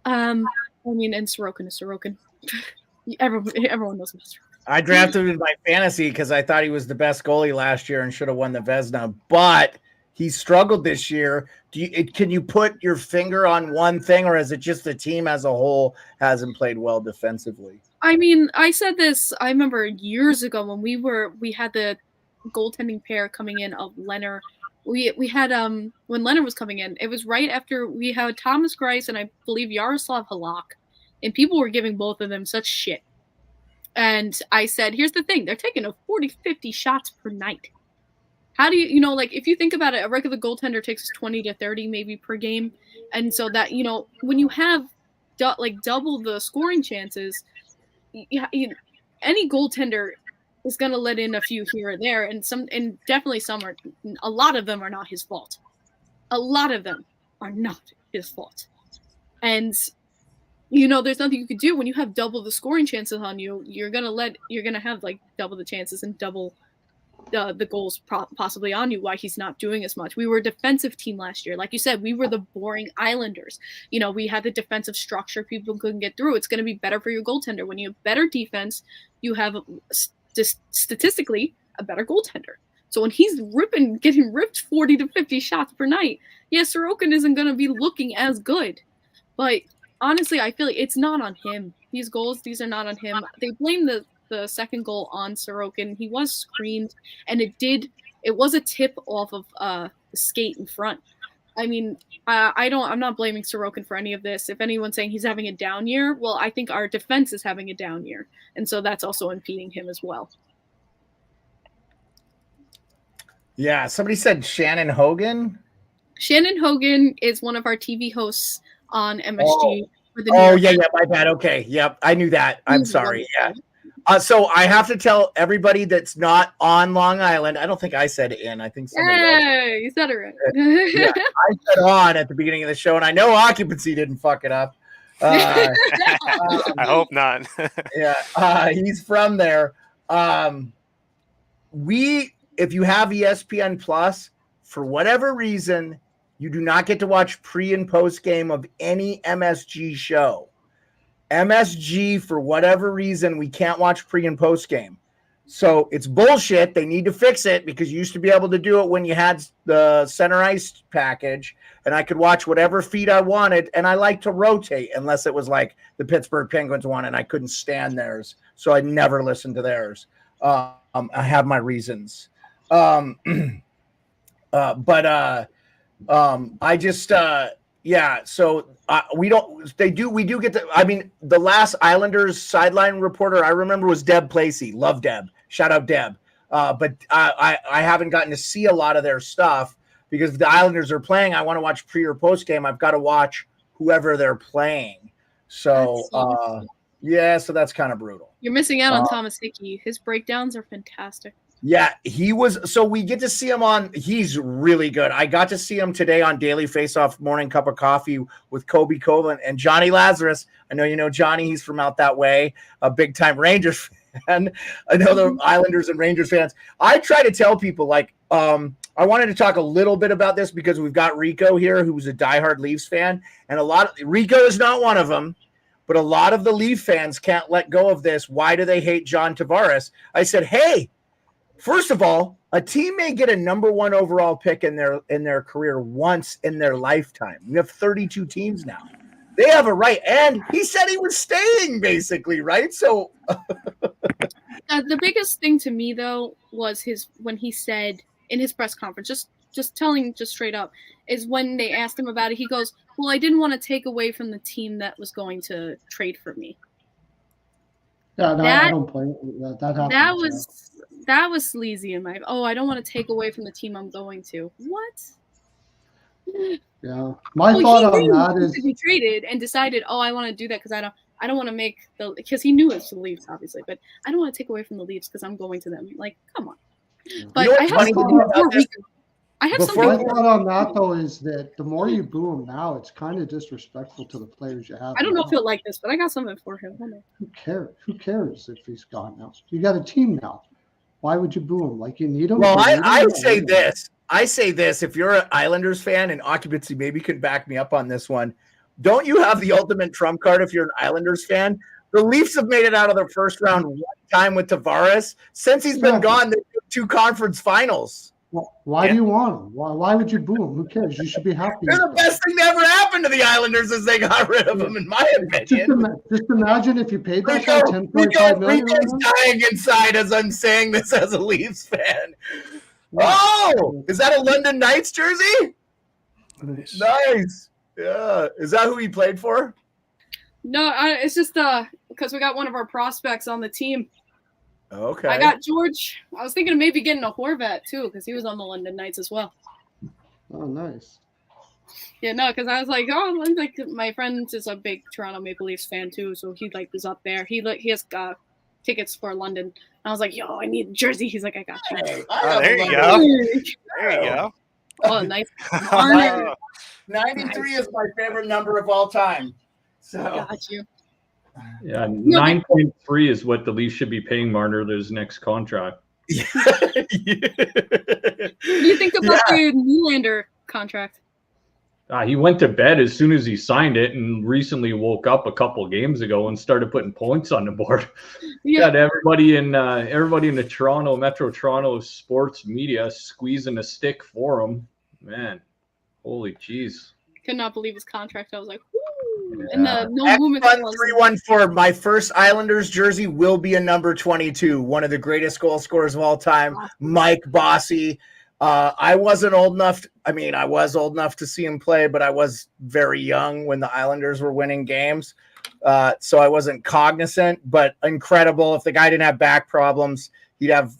And Sorokin is Sorokin. Everyone knows about Sorokin. I drafted him in my fantasy because I thought he was the best goalie last year and should have won the Vezina, but he struggled this year. Can you put your finger on one thing, or is it just the team as a whole hasn't played well defensively? I mean, I said this, I remember years ago when we had the goaltending pair coming in of Leonard. We had when Leonard was coming in, it was right after we had Thomas Greiss and I believe Yaroslav Halak, and people were giving both of them such shit. And I said, here's the thing, they're taking 40-50 shots per night. How do you if you think about it, a regular goaltender takes 20 to 30 maybe per game, and so that when you have double the scoring chances, any goaltender is going to let in a few here or there, and definitely a lot of them are not his fault. A lot of them are not his fault. And, there's nothing you can do when you have double the scoring chances on you. You're going to have double the chances and double the goals possibly on you, why he's not doing as much. We were a defensive team last year. Like you said, we were the boring Islanders. We had the defensive structure people couldn't get through. It's going to be better for your goaltender. When you have better defense, you have just statistically a better goaltender. So when he's getting ripped 40 to 50 shots per night, Sorokin isn't going to be looking as good. But honestly, I feel like it's not on him. These goals, these are not on him. They blame the second goal on Sorokin. He was screened, and it was a tip off of the skate in front. I mean, I'm not blaming Sorokin for any of this. If anyone's saying he's having a down year, well, I think our defense is having a down year. And so that's also impeding him as well. Yeah. Somebody said Shannon Hogan. Shannon Hogan is one of our TV hosts on MSG. Yeah. My bad. Okay. Yep. I knew that. I'm sorry. Yeah. So I have to tell everybody that's not on Long Island. I don't think I said in. I think somebody else. You said it right. Yeah, I said on at the beginning of the show, and I know occupancy didn't fuck it up. I hope not. Yeah, he's from there. If you have ESPN Plus, for whatever reason, you do not get to watch pre and post game of any MSG show. MSG, for whatever reason, we can't watch pre and post game. So it's bullshit. They need to fix it because you used to be able to do it when you had the center ice package and I could watch whatever feed I wanted. And I like to rotate unless it was like the Pittsburgh Penguins one and I couldn't stand theirs. So I never listened to theirs. I have my reasons. I just, so we do get the, I mean, the last Islanders sideline reporter I remember was Deb Placey. Love Deb. Shout out Deb. But I haven't gotten to see a lot of their stuff because if the Islanders are playing, I want to watch pre or post game. I've got to watch whoever they're playing. So, so that's kind of brutal. You're missing out on Thomas Hickey. His breakdowns are fantastic. Yeah, he was. So we get to see him he's really good. I got to see him today on Daily Faceoff Morning Cup of Coffee with Kobe Coven and Johnny Lazarus. I know you know Johnny. He's from out that way, a big time Rangers fan. I know the Islanders and Rangers fans. I try to tell people I wanted to talk a little bit about this because we've got Rico here, who's a diehard Leafs fan, and Rico is not one of them. But a lot of the Leaf fans can't let go of this. Why do they hate John Tavares? I said, hey, first of all, a team may get a number 1 overall pick in their career once in their lifetime. We have 32 teams now. They have a right. And he said he was staying, basically, right? So the biggest thing to me, though, was when he said in his press conference, just telling straight up, is when they asked him about it, he goes, well, I didn't want to take away from the team that was going to trade for me. Yeah, no, I don't play that. Happens, that was sleazy in my. Oh, I don't want to take away from the team I'm going to. What? Yeah, my thought on that is he traded and decided, oh, I want to do that because I don't want to make because he knew it's the Leafs, obviously, but I don't want to take away from the Leafs because I'm going to them. Like, come on. But I have something before Rico. My thought on that though is that the more you boo him now, it's kind of disrespectful to the players you have. I don't know if he'll like this, but I got something for him. Who cares? Who cares if he's gone now? You got a team now. Why would you boo him? Like you need him. Well, I say this. I say this. If you're an Islanders fan, and Occupancy maybe can back me up on this one, don't you have the ultimate trump card if you're an Islanders fan? The Leafs have made it out of the first round one time with Tavares. Since he's been gone, they've been 2 conference finals. Why do you want him? Why would you boo him? Who cares? You should be happy. They're the best thing that ever happened to the Islanders is they got rid of him, in my opinion. Just imagine if you paid that guy $10.5 million. Rico's dying inside as I'm saying this as a Leafs fan. Oh, is that a London Knights jersey? Nice. Yeah. Is that who he played for? No, it's just because we got one of our prospects on the team. Okay. I got George. I was thinking of maybe getting a Horvat too because he was on the London Knights as well. Oh, nice. Yeah, no, because I was like, my friend is a big Toronto Maple Leafs fan too, so he was up there. He has tickets for London. And I was like, yo, I need a jersey. He's like, I got you. There you go. There you go. Oh, nice. 93 is my favorite number of all time. So got you. Yeah, 9.3 is what the Leafs should be paying Marner his next contract. Yeah. What do you think about the Nylander contract? He went to bed as soon as he signed it and recently woke up a couple games ago and started putting points on the board. Yeah. Got everybody in the Toronto, Metro Toronto sports media squeezing a stick for him. Man, holy jeez. Could not believe his contract. I was like, woo. Yeah. And the no movement. 314. My first Islanders jersey will be a number 22. One of the greatest goal scorers of all time, Mike Bossy. I wasn't old enough. I was old enough to see him play, but I was very young when the Islanders were winning games. So I wasn't cognizant, but incredible. If the guy didn't have back problems, he'd have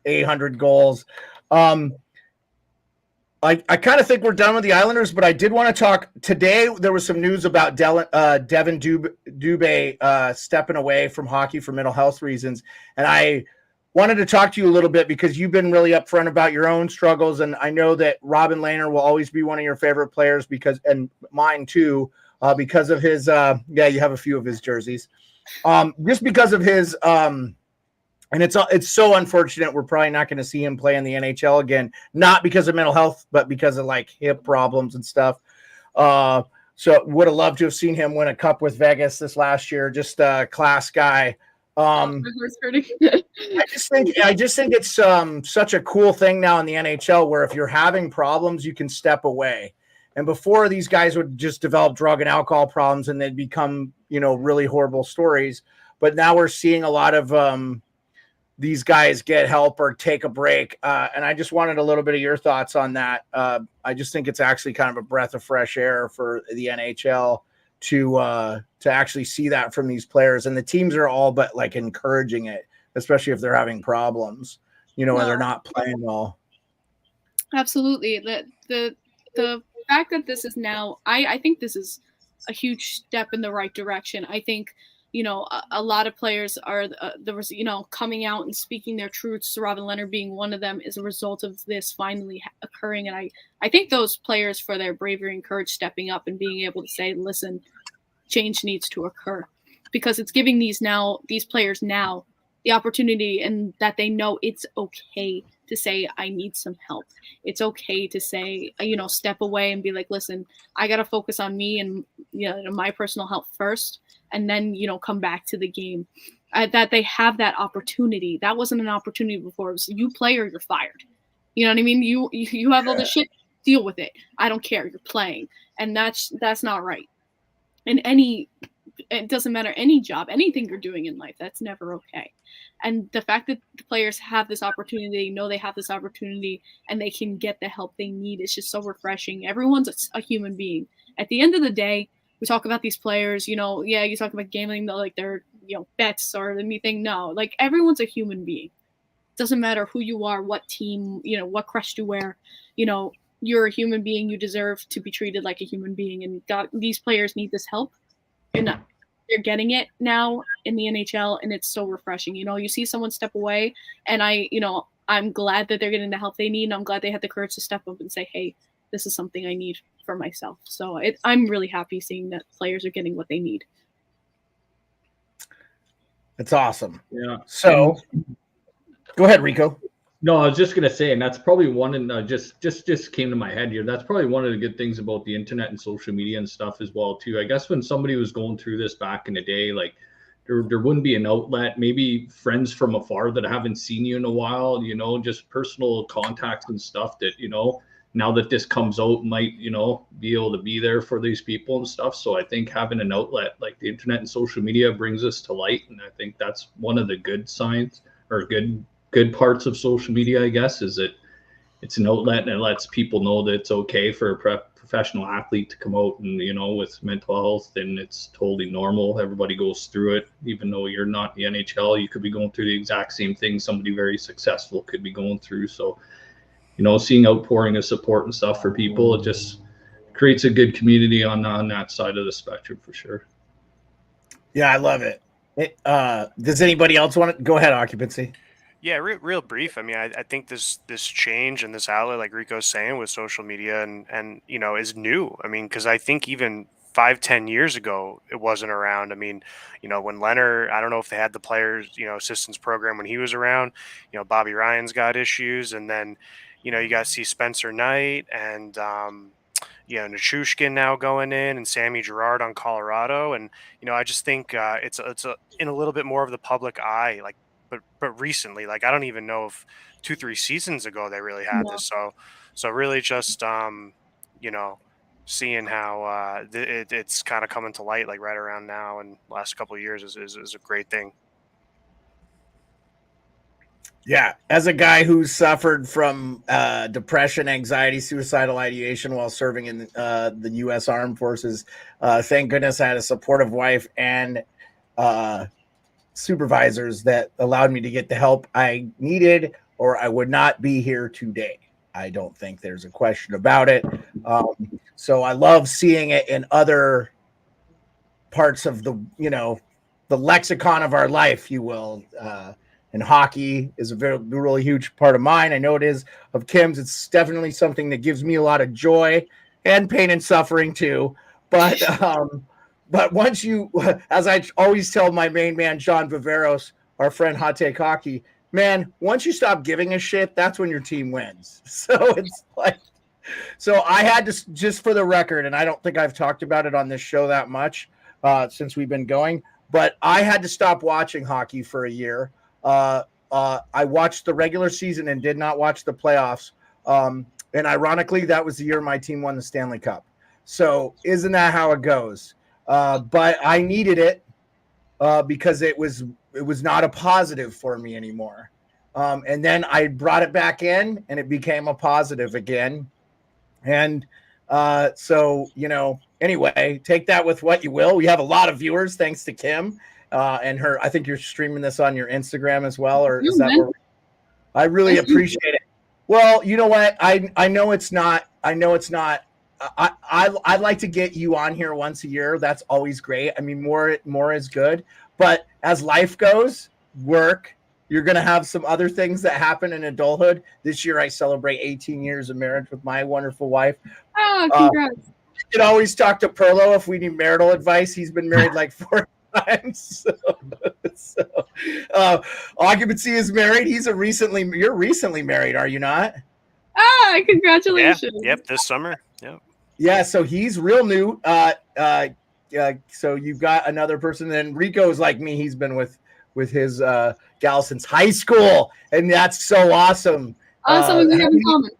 800 goals. I kind of think we're done with the Islanders, but I did want to talk today. There was some news about Devin Dubé stepping away from hockey for mental health reasons. And I wanted to talk to you a little bit because you've been really upfront about your own struggles. And I know that Robin Lehner will always be one of your favorite players and mine too, because of his, you have a few of his jerseys, just because of his, and it's so unfortunate we're probably not going to see him play in the NHL again, not because of mental health, but because of like hip problems and stuff. So would have loved to have seen him win a cup with Vegas this last year. Just a class guy. I just think it's such a cool thing now in the NHL where if you're having problems, you can step away. And before, these guys would just develop drug and alcohol problems and they'd become, really horrible stories. But now we're seeing a lot of these guys get help or take a break. And I just wanted a little bit of your thoughts on that. I just think it's actually kind of a breath of fresh air for the NHL to actually see that from these players. And the teams are all but like encouraging it, especially if they're having problems, and they're not playing well. Absolutely. The fact that this is now, I think this is a huge step in the right direction. I think, a lot of players are, coming out and speaking their truths, Robin Leonard being one of them, is a result of this finally occurring. And I think those players, for their bravery and courage, stepping up and being able to say, listen, change needs to occur, because it's giving these players now the opportunity, and that they know it's okay to say, I need some help. It's okay to say, step away and be like, listen, I got to focus on me and, my personal health first, and then, come back to the game. That they have that opportunity. That wasn't an opportunity before. It was, you play or you're fired. You know what I mean? You have all this shit, deal with it. I don't care. You're playing. And that's not right. And it doesn't matter, any job, anything you're doing in life, that's never okay. And the fact that the players have this opportunity, they know they have this opportunity, and they can get the help they need, is just so refreshing. Everyone's a human being. At the end of the day, we talk about these players, you talk about gambling, like they're, bets or anything. No, like everyone's a human being. Doesn't matter who you are, what team, what crest you wear, you're a human being. You deserve to be treated like a human being. And these players need this help. And they're getting it now in the NHL, and it's so refreshing. You see someone step away, and I'm glad that they're getting the help they need, and I'm glad they had the courage to step up and say, hey, this is something I need for myself. So I'm really happy seeing that players are getting what they need. It's awesome. Yeah. So go ahead, Rico. No, I was just gonna say, and that's probably one, and just came to my head here. That's probably one of the good things about the internet and social media and stuff as well too. I guess when somebody was going through this back in the day, like there wouldn't be an outlet. Maybe friends from afar that haven't seen you in a while, just personal contacts and stuff that now that this comes out might be able to be there for these people and stuff. So I think having an outlet like the internet and social media brings us to light, and I think that's one of the good signs or good parts of social media, I guess, is that it's an outlet and it lets people know that it's okay for a professional athlete to come out and, with mental health, and it's totally normal. Everybody goes through it. Even though you're not in the NHL, you could be going through the exact same thing somebody very successful could be going through. So, seeing outpouring of support and stuff for people, it just creates a good community on that side of the spectrum for sure. Yeah, I love it. Does anybody else want to go ahead? Occupancy. Yeah, real brief. I mean, I think this change and this outlet, like Rico's saying, with social media and is new. I mean, because I think even 5-10 years ago, it wasn't around. I mean, when Leonard, I don't know if they had the players, assistance program when he was around. Bobby Ryan's got issues, and then, you got to see Spencer Knight and Nichushkin now going in, and Sammy Girard on Colorado, and I just think it's in a little bit more of the public eye, like. But recently, like I don't even know if 2-3 seasons ago they really had this. So really just seeing how it's kind of coming to light like right around now and last couple of years is a great thing. Yeah, as a guy who suffered from depression, anxiety, suicidal ideation while serving in the U.S. Armed Forces, thank goodness I had a supportive wife and supervisors that allowed me to get the help I needed, or I would not be here today. I don't think there's a question about it. So I love seeing it in other parts of the lexicon of our life, you will. And hockey is a really huge part of mine. I know it is of Kim's. It's definitely something that gives me a lot of joy and pain and suffering too. But once you, as I always tell my main man, John Viveros, our friend Hot Take Hockey, man, once you stop giving a shit, that's when your team wins. So it's like, So I had to, just for the record, and I don't think I've talked about it on this show that much since we've been going, but I had to stop watching hockey for a year. I watched the regular season and did not watch the playoffs. And ironically, that was the year my team won the Stanley Cup. So isn't that how it goes? But I needed it because it was not a positive for me anymore. And then I brought it back in and it became a positive again. And so, anyway, take that with what you will. We have a lot of viewers, thanks to Kim and her. I think you're streaming this on your Instagram as well, or is that where I really appreciate it. Well, you know what? I know it's not. I'd like to get you on here once a year. That's always great. I mean, more is good. But as life goes, work. You're going to have some other things that happen in adulthood. This year, I celebrate 18 years of marriage with my wonderful wife. Oh, congrats. You can always talk to Perlo if we need marital advice. He's been married like 4 times. So Occupancy is married. You're recently married, are you not? Ah, congratulations. Yeah, yep, this summer. Yep. Yeah, so he's real new. So you've got another person. Then Rico's like me. He's been with his gal since high school, and that's so awesome. Awesome, we have in common.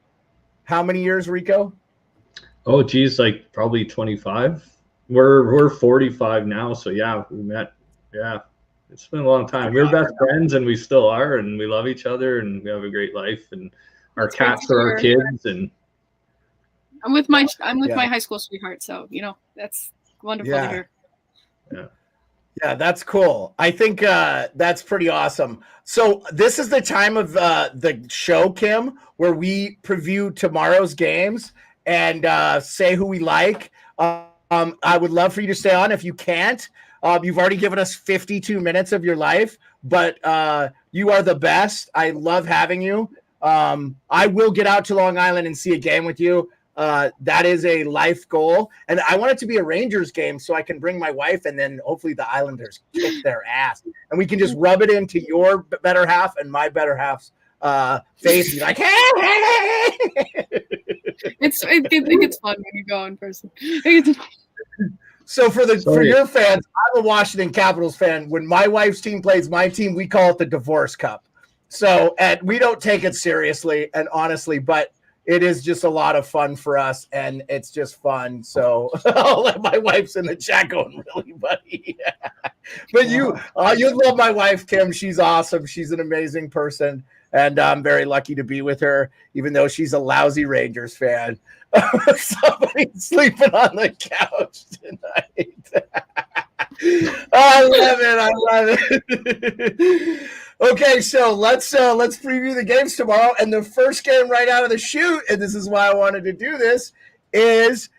How many years, Rico? Oh, geez, like probably 25. We're 45 now, so yeah, we met. Yeah, it's been a long time. We're best friends, and we still are, and we love each other, and we have a great life, and our cats are our kids, and I'm with my high school sweetheart, so that's wonderful to hear. Yeah, that's cool. I think that's pretty awesome. So this is the time of the show, Kim, where we preview tomorrow's games and say who we like. I would love for you to stay on if you can't. You've already given us 52 minutes of your life, but you are the best. I love having you. I will get out to Long Island and see a game with you. That is a life goal. And I want it to be a Rangers game so I can bring my wife and then hopefully the Islanders kick their ass. And we can just rub it into your better half and my better half's face and be like, hey! It's fun when you go in person. So for your fans, I'm a Washington Capitals fan. When my wife's team plays my team, we call it the Divorce Cup. So, and we don't take it seriously and honestly, but it is just a lot of fun for us, and it's just fun. So I'll let my wife's in the chat going, really, buddy. But you love my wife, Kim. She's awesome. She's an amazing person, and I'm very lucky to be with her, even though she's a lousy Rangers fan. Somebody's sleeping on the couch tonight. I love it. Okay, so let's preview the games tomorrow. And the first game right out of the chute, and this is why I wanted to do this, is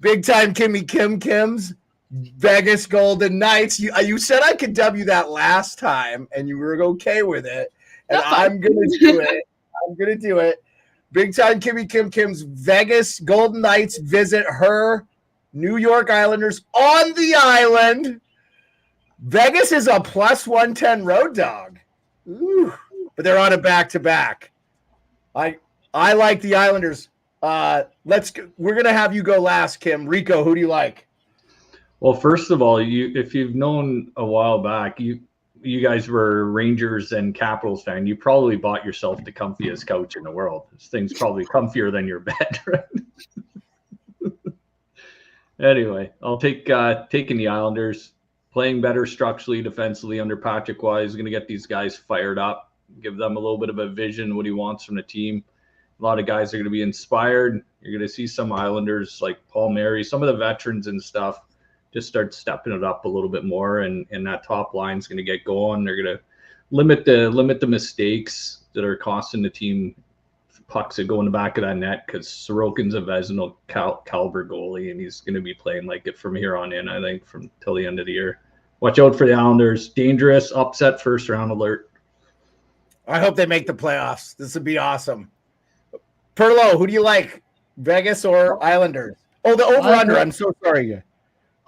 big time Kim's Vegas Golden Knights. You said I could W that last time, and you were okay with it. And I'm gonna do it. Big time Kim's Vegas Golden Knights visit her New York Islanders on the island. Vegas is a plus 110 road dog. Ooh, but they're on a back-to-back. I like the Islanders. We're gonna have you go last, Kim. Rico, who do you like? Well, first of all, if you've known a while back, you guys were Rangers and Capitals fan. You probably bought yourself the comfiest couch in the world. This thing's probably comfier than your bed, right? Anyway, I'll taking the Islanders. Playing better structurally, defensively under Patrick Roy is going to get these guys fired up, give them a little bit of a vision, what he wants from the team. A lot of guys are going to be inspired. You're going to see some Islanders like Paul Mary, some of the veterans and stuff, just start stepping it up a little bit more, and that top line is going to get going. They're going to limit the mistakes that are costing the team pucks that go in the back of that net, because Sorokin's a Vezina caliber goalie, and he's going to be playing like it from here on in, I think, from till the end of the year. Watch out for the Islanders. Dangerous, upset first round alert. I hope they make the playoffs. This would be awesome. Perlo, who do you like, Vegas or Islanders? Oh, the over-under. I'm so sorry.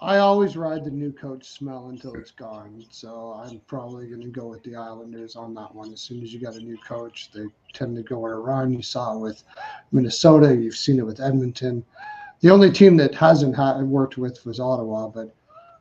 I always ride the new coach smell until it's gone. So I'm probably going to go with the Islanders on that one. As soon as you got a new coach, they tend to go on a run. You saw it with Minnesota. You've seen it with Edmonton. The only team that hasn't worked with was Ottawa, but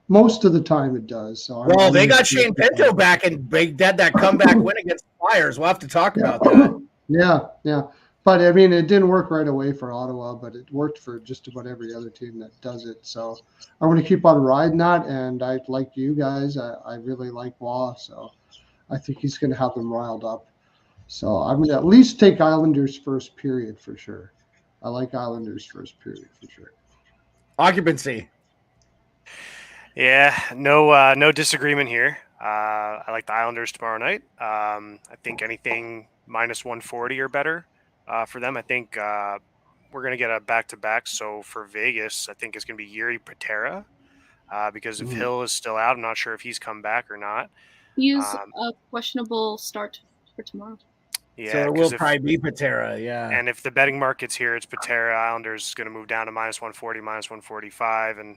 most of the time it does. So well, they got Shane Pinto back and they did that comeback win against the Flyers. We'll have to talk about that. Yeah. But, I mean, it didn't work right away for Ottawa, but it worked for just about every other team that does it. So I'm going to keep on riding that. And I like you guys. I really like Waugh. So I think he's going to have them riled up. So I'm going to at least take Islanders first period for sure. I like Islanders first period for sure. Occupancy. Yeah, no disagreement here. I like the Islanders tomorrow night. I think anything minus 140 or better for them. I think we're going to get a back-to-back. So for Vegas, I think it's going to be Yuri Patera because if Hill is still out, I'm not sure if he's come back or not. He is a questionable start for tomorrow. Yeah, so it will probably be Patera, yeah. And if the betting market's here, it's Patera. Islanders is going to move down to minus 140, minus 145, and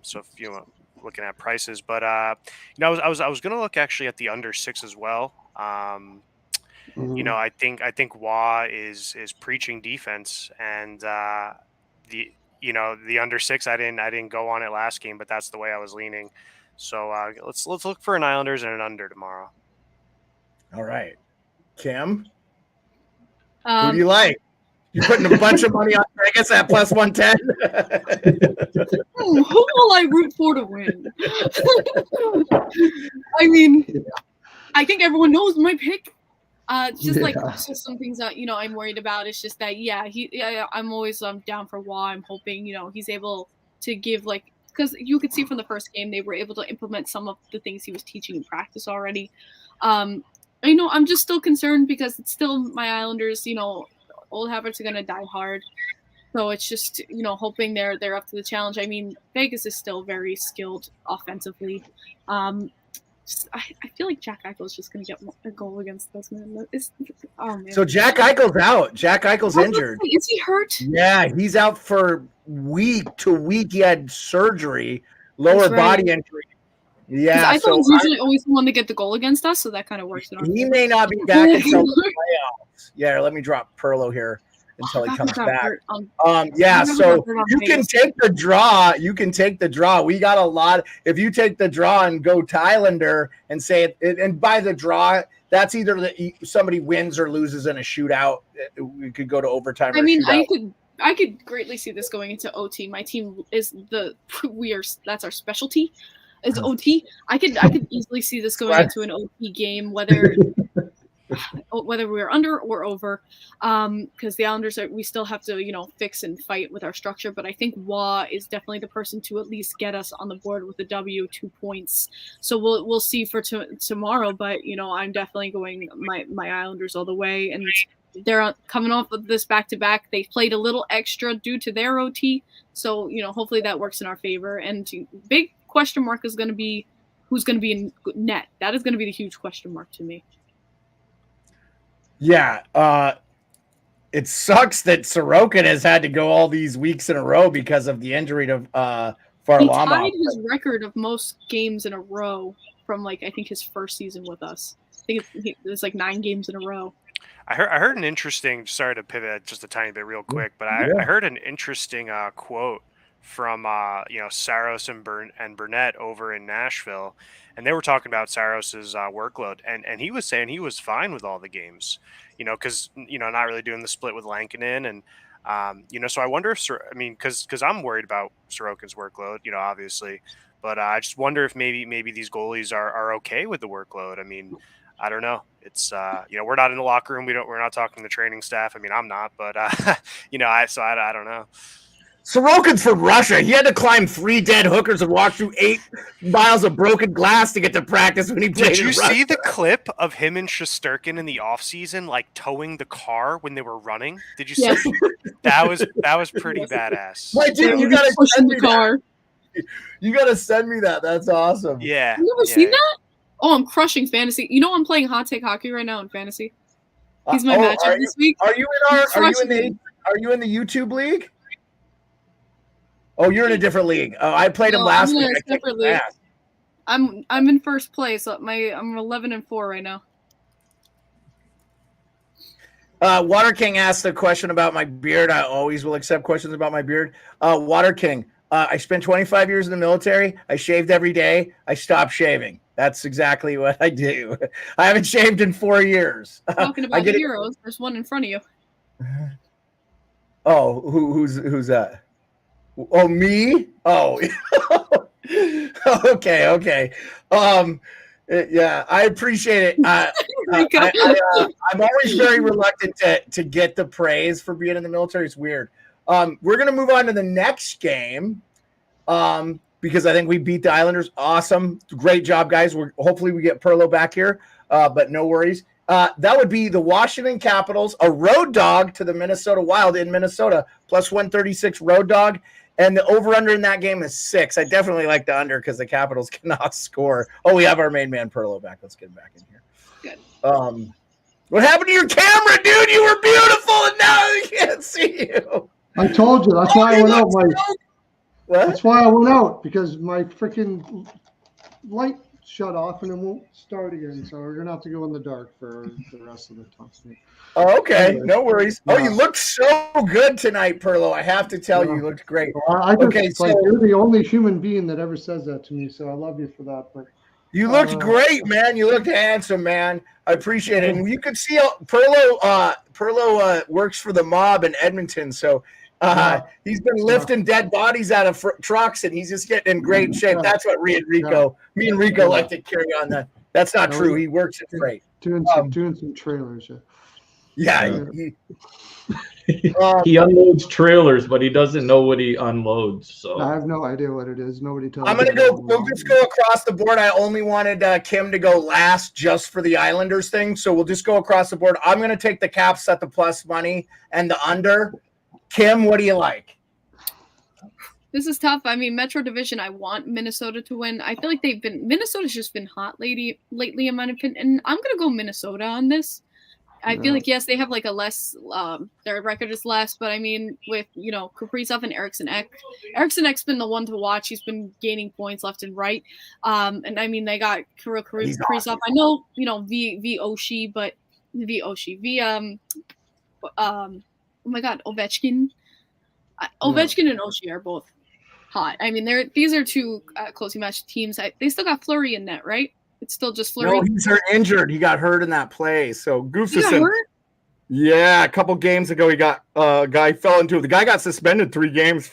so if you're looking at prices, but you know, I was going to look actually at the under 6 as well. You know, I think Waugh is preaching defense, and the under 6. I didn't go on it last game, but that's the way I was leaning. So let's look for an Islanders and an under tomorrow. All right, Kim, who do you like? You're putting a bunch of money on Vegas at plus 110. Who will I root for to win? I mean, I think everyone knows my pick. Just like just some things that I'm worried about. It's just that I'm always down for Waugh. I'm hoping he's able to give because you could see from the first game they were able to implement some of the things he was teaching in practice already. I'm just still concerned because it's still my Islanders. Old habits are gonna die hard. So it's just, hoping they're up to the challenge. I mean, Vegas is still very skilled offensively. I feel like Jack Eichel's just going to get a goal against us, man. Oh, man. So Jack Eichel's out. Jack Eichel's injured. Is he hurt? Yeah, he's out for week to week. He had surgery, lower body injury. Yeah, Eichel's usually always the one to get the goal against us, so that kind of works. He may not be back until the playoffs. Yeah, let me drop Perlo here until he comes back. So you can take the draw. We got a lot. If you take the draw and go Tylander and say it, and by the draw, that's either somebody wins or loses in a shootout. We could go to overtime. I mean, I could greatly see this going into OT. My team is that's our specialty. Is OT. I could easily see this going into an OT game, whether we're under or over, because the Islanders we still have to fix and fight with our structure. But I think Waugh is definitely the person to at least get us on the board with a W, 2 points. So we'll see for tomorrow. But I'm definitely going my Islanders all the way, and they're coming off of this back-to-back. They played a little extra due to their OT, so hopefully that works in our favor. And big question mark is going to be who's going to be in net. That is going to be the huge question mark to me. Yeah, it sucks that Sorokin has had to go all these weeks in a row because of the injury to Varlamov. He tied his record of most games in a row from I think his first season with us. I think it's 9 games in a row. I heard an interesting. Sorry to pivot just a tiny bit real quick, but I heard an interesting quote from Saros and Burnett over in Nashville, and they were talking about Saros's workload, and he was saying he was fine with all the games, because not really doing the split with Lankinen, and so I wonder if because I'm worried about Sorokin's workload, obviously, but I just wonder if maybe these goalies are okay with the workload. I mean, I don't know. It's we're not in the locker room. We're not talking to the training staff. I mean, I'm not, but I don't know. Sorokin's from Russia. He had to climb 3 dead hookers and walk through 8 miles of broken glass to get to practice when he played. Did you see the clip of him and Shesterkin in the offseason, towing the car when they were running? Did you see? That was pretty badass. Wait, dude, you gotta send me that. You gotta send me that. That's awesome. Yeah. You ever seen that? Oh, I'm crushing fantasy. I'm playing Hot Take Hockey right now in fantasy. He's my matchup this week. Are you in the YouTube league? Oh, you're in a different league. Oh, I played him No, last I'm in week. a I kicked separate his league. ass. I'm in first place. I'm 11-4 right now. Water King asked a question about my beard. I always will accept questions about my beard. Water King, I spent 25 years in the military. I shaved every day. I stopped shaving. That's exactly what I do. I haven't shaved in 4 years. Talking about heroes, there's one in front of you. Oh, who's that? Oh, me? Oh, okay. Yeah, I appreciate it. I'm always very reluctant to get the praise for being in the military. It's weird. We're gonna move on to the next game because I think we beat the Islanders. Awesome, great job, guys. Hopefully we get Perlo back here, but no worries. That would be the Washington Capitals, a road dog to the Minnesota Wild in Minnesota, plus 136 road dog. And the over-under in that game is 6. I definitely like the under because the Capitals cannot score. Oh, we have our main man Perlo back. Let's get him back in here. Good. What happened to your camera, dude? You were beautiful, and now I can't see you. I told you. That's why I went out. What? That's why I went out, because my freaking light shut off and it won't start again. So we're gonna have to go in the dark for the rest of the time. Oh, okay, no worries. Oh, you looked so good tonight, Perlo. I have to tell you looked great. You're the only human being that ever says that to me, so I love you for that. But you looked great, man. You looked handsome, man. I appreciate it. And you could see Perlo works for the mob in Edmonton, so he's been lifting dead bodies out of trucks, and he's just getting in great shape. That's what me and Rico like to carry on. That's not true. He works at freight. Doing some trailers. Yeah. He unloads trailers, but he doesn't know what he unloads. So I have no idea what it is. Nobody tells me. I'm gonna go. We'll just go across the board. I only wanted Kim to go last just for the Islanders thing, so we'll just go across the board. I'm gonna take the Caps at the plus money and the under. Kim, what do you like? This is tough. I mean, Metro Division, I want Minnesota to win. I feel like Minnesota's just been hot lately, in my opinion. And I'm going to go Minnesota on this. I feel like, yes, they have like a less, their record is less, but I mean, with, Kaprizov and Eriksson Ek. Eriksson Ek's been the one to watch. He's been gaining points left and right. And I mean, they got Kaprizov. Awesome. I know, Oshie, but oh my God, Ovechkin. Ovechkin and Oshie are both hot. I mean, these are two closely matched teams. They still got Fleury in net, right? It's still just Fleury. No, he's injured. He got hurt in that play. So Gustafsson. Yeah, a couple games ago, he got guy fell into it. The guy got suspended 3 games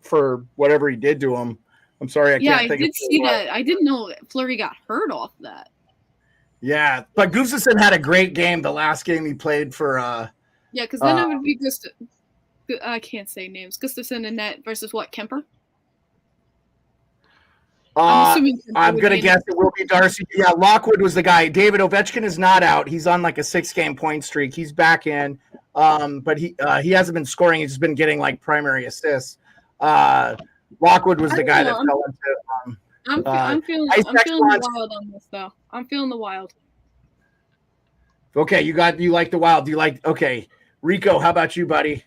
for whatever he did to him. I'm sorry, I can't think of it. I did see that. I didn't know Fleury got hurt off that. Yeah, but Gustafsson had a great game the last game he played for. Yeah, because then it would be I can't say names. Gustafsson and net versus what? Kemper? I'm going to guess it will be Darcy. Yeah, Lockwood was the guy. David Ovechkin is not out. He's on like a 6-game point streak. He's back in, but he hasn't been scoring. He's just been getting like primary assists. Lockwood was the guy that fell into. I'm feeling the Wild on this, though. I'm feeling the Wild. Okay, you like the Wild. Okay. Rico, how about you, buddy?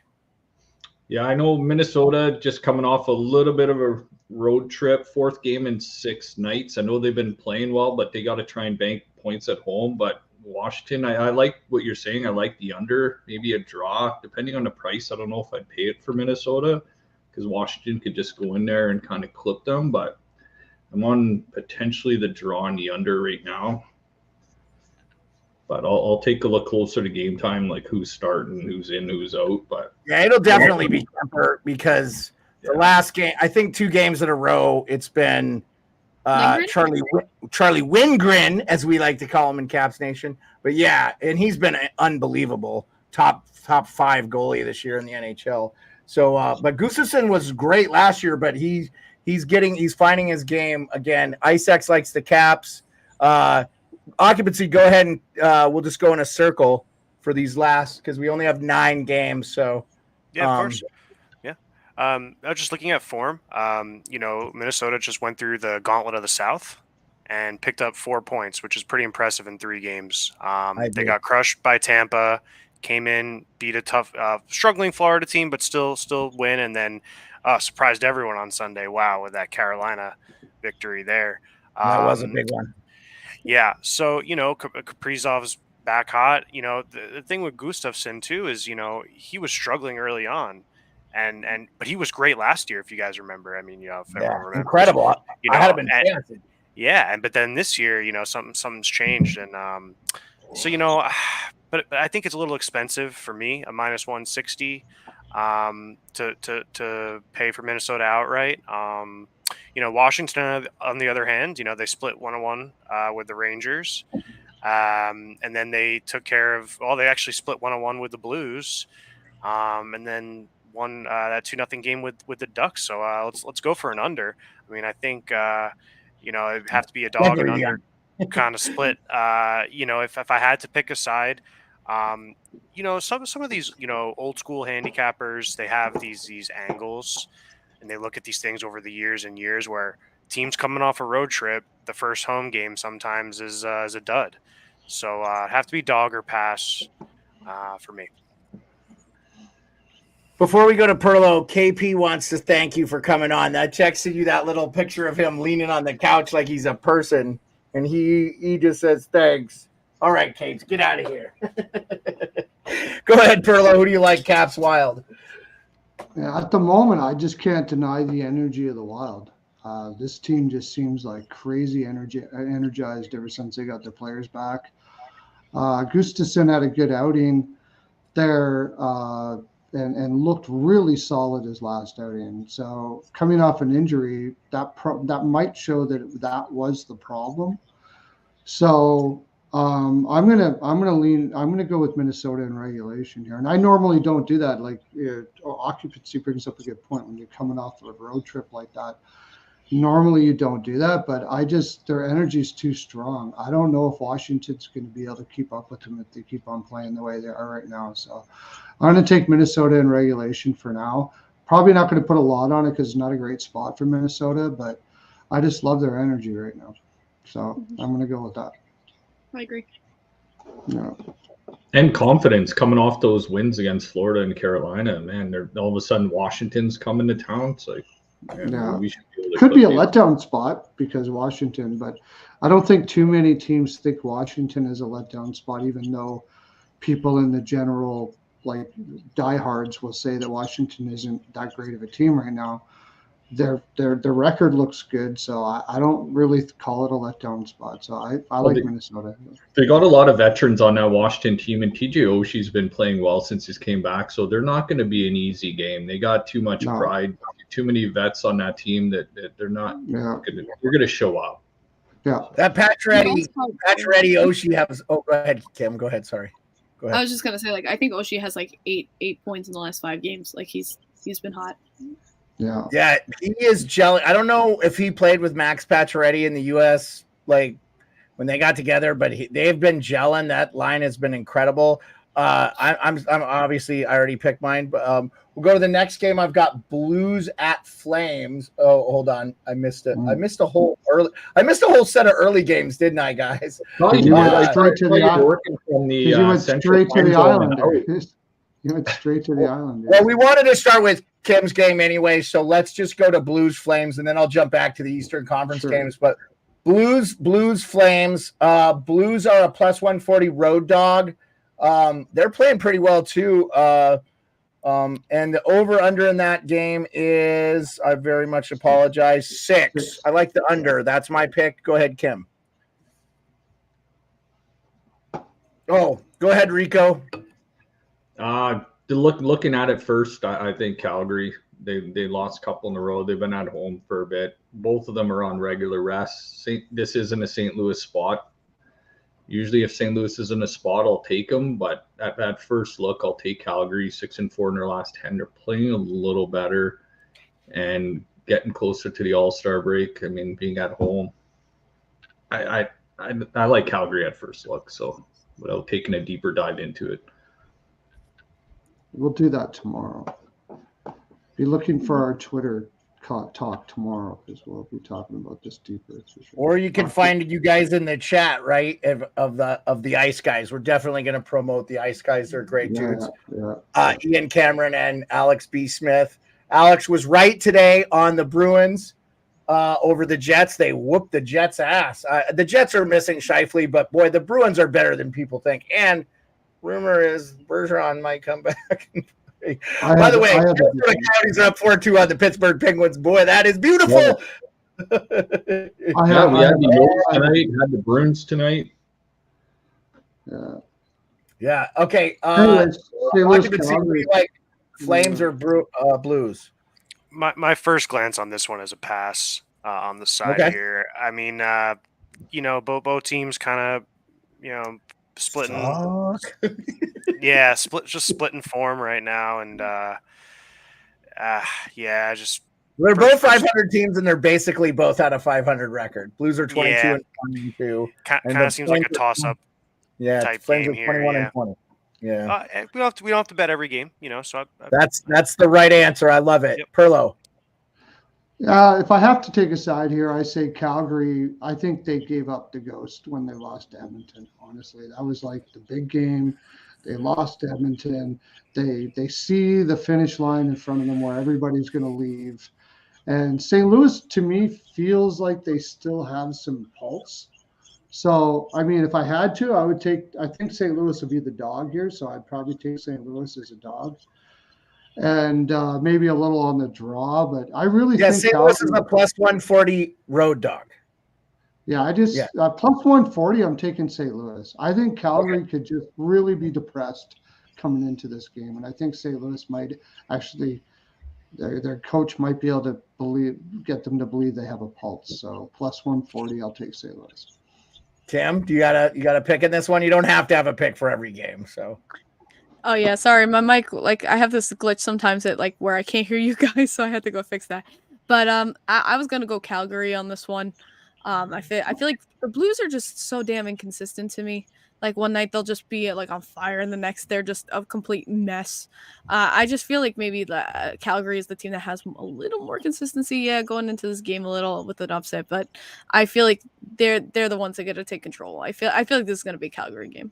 Yeah, I know Minnesota just coming off a little bit of a road trip, 4th game in 6 nights. I know they've been playing well, but they got to try and bank points at home. But Washington, I like what you're saying. I like the under, maybe a draw, depending on the price. I don't know if I'd pay it for Minnesota because Washington could just go in there and kind of clip them. But I'm on potentially the draw and the under right now. But I'll take a look closer to game time, like who's starting, who's in, who's out. But yeah, it'll definitely be Kemper because the last game, I think 2 games in a row, it's been Charlie Wingren, as we like to call him in Caps Nation. But yeah, and he's been unbelievable, top 5 goalie this year in the NHL. So, but Gustafsson was great last year, but he's finding his game again. IceX likes the Caps. Occupancy, go ahead and we'll just go in a circle for these last because we only have 9 games. So yeah, of course. Yeah. I was just looking at form. Minnesota just went through the gauntlet of the South and picked up 4 points, which is pretty impressive in 3 games. They got crushed by Tampa, came in, beat a tough, struggling Florida team, but still win, and then surprised everyone on Sunday. Wow, with that Carolina victory there. That was a big one. Yeah. So, Kaprizov's back hot. The thing with Gustafsson too is, he was struggling early on. But he was great last year, if you guys remember. I mean, if everyone remembers, incredible. I had him in fantasy. Yeah, but then this year, something's changed, and but I think it's a little expensive for me, a minus 160, to pay for Minnesota outright. Washington, on the other hand, they split 1-1 with the Rangers, and then they took care of. Well, they actually split 1-1 with the Blues, and then won that 2-0 game with the Ducks. So let's go for an under. I mean, I think it'd have to be a dog and under kind of split. If I had to pick a side, some of these old school handicappers, they have these angles, and they look at these things over the years and years where teams coming off a road trip, the first home game sometimes is a dud. So it'd have to be dog or pass for me. Before we go to Perlo, KP wants to thank you for coming on. I texted you that little picture of him leaning on the couch like he's a person, and he just says thanks. All right, Capes, get out of here. Go ahead, Perlo. Who do you like, Caps Wild? Yeah, at the moment, I just can't deny the energy of the Wild. This team just seems like crazy energized ever since they got their players back. Gustafsson had a good outing there. And looked really solid his last outing. So coming off an injury, that might show that was the problem. So I'm gonna go with Minnesota in regulation here. And I normally don't do that. Like occupancy brings up a good point when you're coming off of a road trip like that. Normally you don't do that, but their energy is too strong. I don't know if Washington's going to be able to keep up with them if they keep on playing the way they are right now. So I'm going to take Minnesota in regulation for now. Probably not going to put a lot on it because it's not a great spot for Minnesota, but I just love their energy right now. So I'm going to go with that. I agree. Yeah. And confidence coming off those wins against Florida and Carolina. Man, they're all of a sudden Washington's coming to town. It's like, yeah, we should be able to could be a letdown spot because Washington, but I don't think too many teams think Washington is a letdown spot, even though people in the general diehards will say that Washington isn't that great of a team right now. Their record looks good, so I don't really call it a letdown spot. So I like Minnesota. They got a lot of veterans on that Washington team, and TJ Oshie's been playing well since he came back. So they're not going to be an easy game. They got too much pride, too many vets on that team that they're not. Yeah. They're going to show up. Yeah. That Pacioretty Oshie has. Oh, go ahead, Kim. Go ahead. Sorry. Go ahead. I was just gonna say, I think Oshie has eight points in the last 5 games. He's been hot. Yeah. Yeah, he is jealous. I don't know if he played with Max Pacioretty in the U.S. when they got together, but they've been gelling. That line has been incredible. I'm obviously I already picked mine, but we'll go to the next game. I've got Blues at Flames. Oh, hold on, I missed it. I missed a whole set of early games, didn't I, guys? You went straight to the island. You went straight to the island. Well, we wanted to start with Kim's game anyway, so let's just go to Blues Flames, and then I'll jump back to the Eastern Conference games. But Blues Flames. Blues are a plus 140 road dog. They're playing pretty well too. And the over under in that game is, I very much apologize, 6. I like the under. That's my pick. Go ahead, Kim. Oh, go ahead, Rico. Looking at it first, I think Calgary, they lost a couple in a row. They've been at home for a bit. Both of them are on regular rest. This isn't a St. Louis spot. Usually if St. Louis is in a spot, I'll take them. But at that first look, I'll take Calgary. 6-4 in their last 10. They're playing a little better and getting closer to the All-Star break. I mean, being at home, I like Calgary at first look. So without taking a deeper dive into it. We'll do that tomorrow. Be looking for our Twitter talk tomorrow because we'll be talking about this deeper. For sure. Or you can find you guys in the chat, right? Of the Ice Guys. We're definitely going to promote the Ice Guys. They're great dudes. Yeah. Ian Cameron and Alex B. Smith. Alex was right today on the Bruins over the Jets. They whooped the Jets' ass. The Jets are missing Scheifele, but boy, the Bruins are better than people think. And rumor is Bergeron might come back. By the way, the Coyotes are up 4-2 on the Pittsburgh Penguins. Boy, that is beautiful. Yeah. We had the Oaks tonight, had the Bruins tonight. Yeah. Okay. Anyways, like Flames or Blues? My first glance on this one is a pass on the side here. I mean, both teams kind of, splitting. Yeah, splitting form right now, and just they're both 500 teams, and they're basically both at a 500 record. Blues are 22 and 22. Kind of seems like a toss-up. Yeah, type Flames game are 21 here, and 20. Yeah, we don't have to bet every game, So that's the right answer. I love it, Yep. Perlo. If I have to take a side here, I say Calgary. I think they gave up the ghost when they lost to Edmonton. Honestly, that was like the big game. They lost to Edmonton. They see the finish line in front of them where everybody's going to leave. And St. Louis, to me, feels like they still have some pulse. So, I mean, if I had to, I think St. Louis would be the dog here. So I'd probably take St. Louis as a dog. And maybe a little on the draw, but I really think St. Louis is a plus 140 road dog. Yeah, plus 140. I'm taking St. Louis. I think Calgary could just really be depressed coming into this game, and I think St. Louis might actually their coach might be able to get them to believe they have a pulse. So plus 140, I'll take St. Louis. Tim, you got a pick in this one? You don't have to have a pick for every game, so. Oh yeah, sorry, my mic, I have this glitch sometimes at where I can't hear you guys, so I had to go fix that. But I was gonna go Calgary on this one. I feel like the Blues are just so damn inconsistent to me. Like one night they'll just be on fire, and the next they're just a complete mess. I just feel like maybe Calgary is the team that has a little more consistency. Going into this game a little with an upset, but I feel like they're the ones that get to take control. I feel like this is gonna be a Calgary game.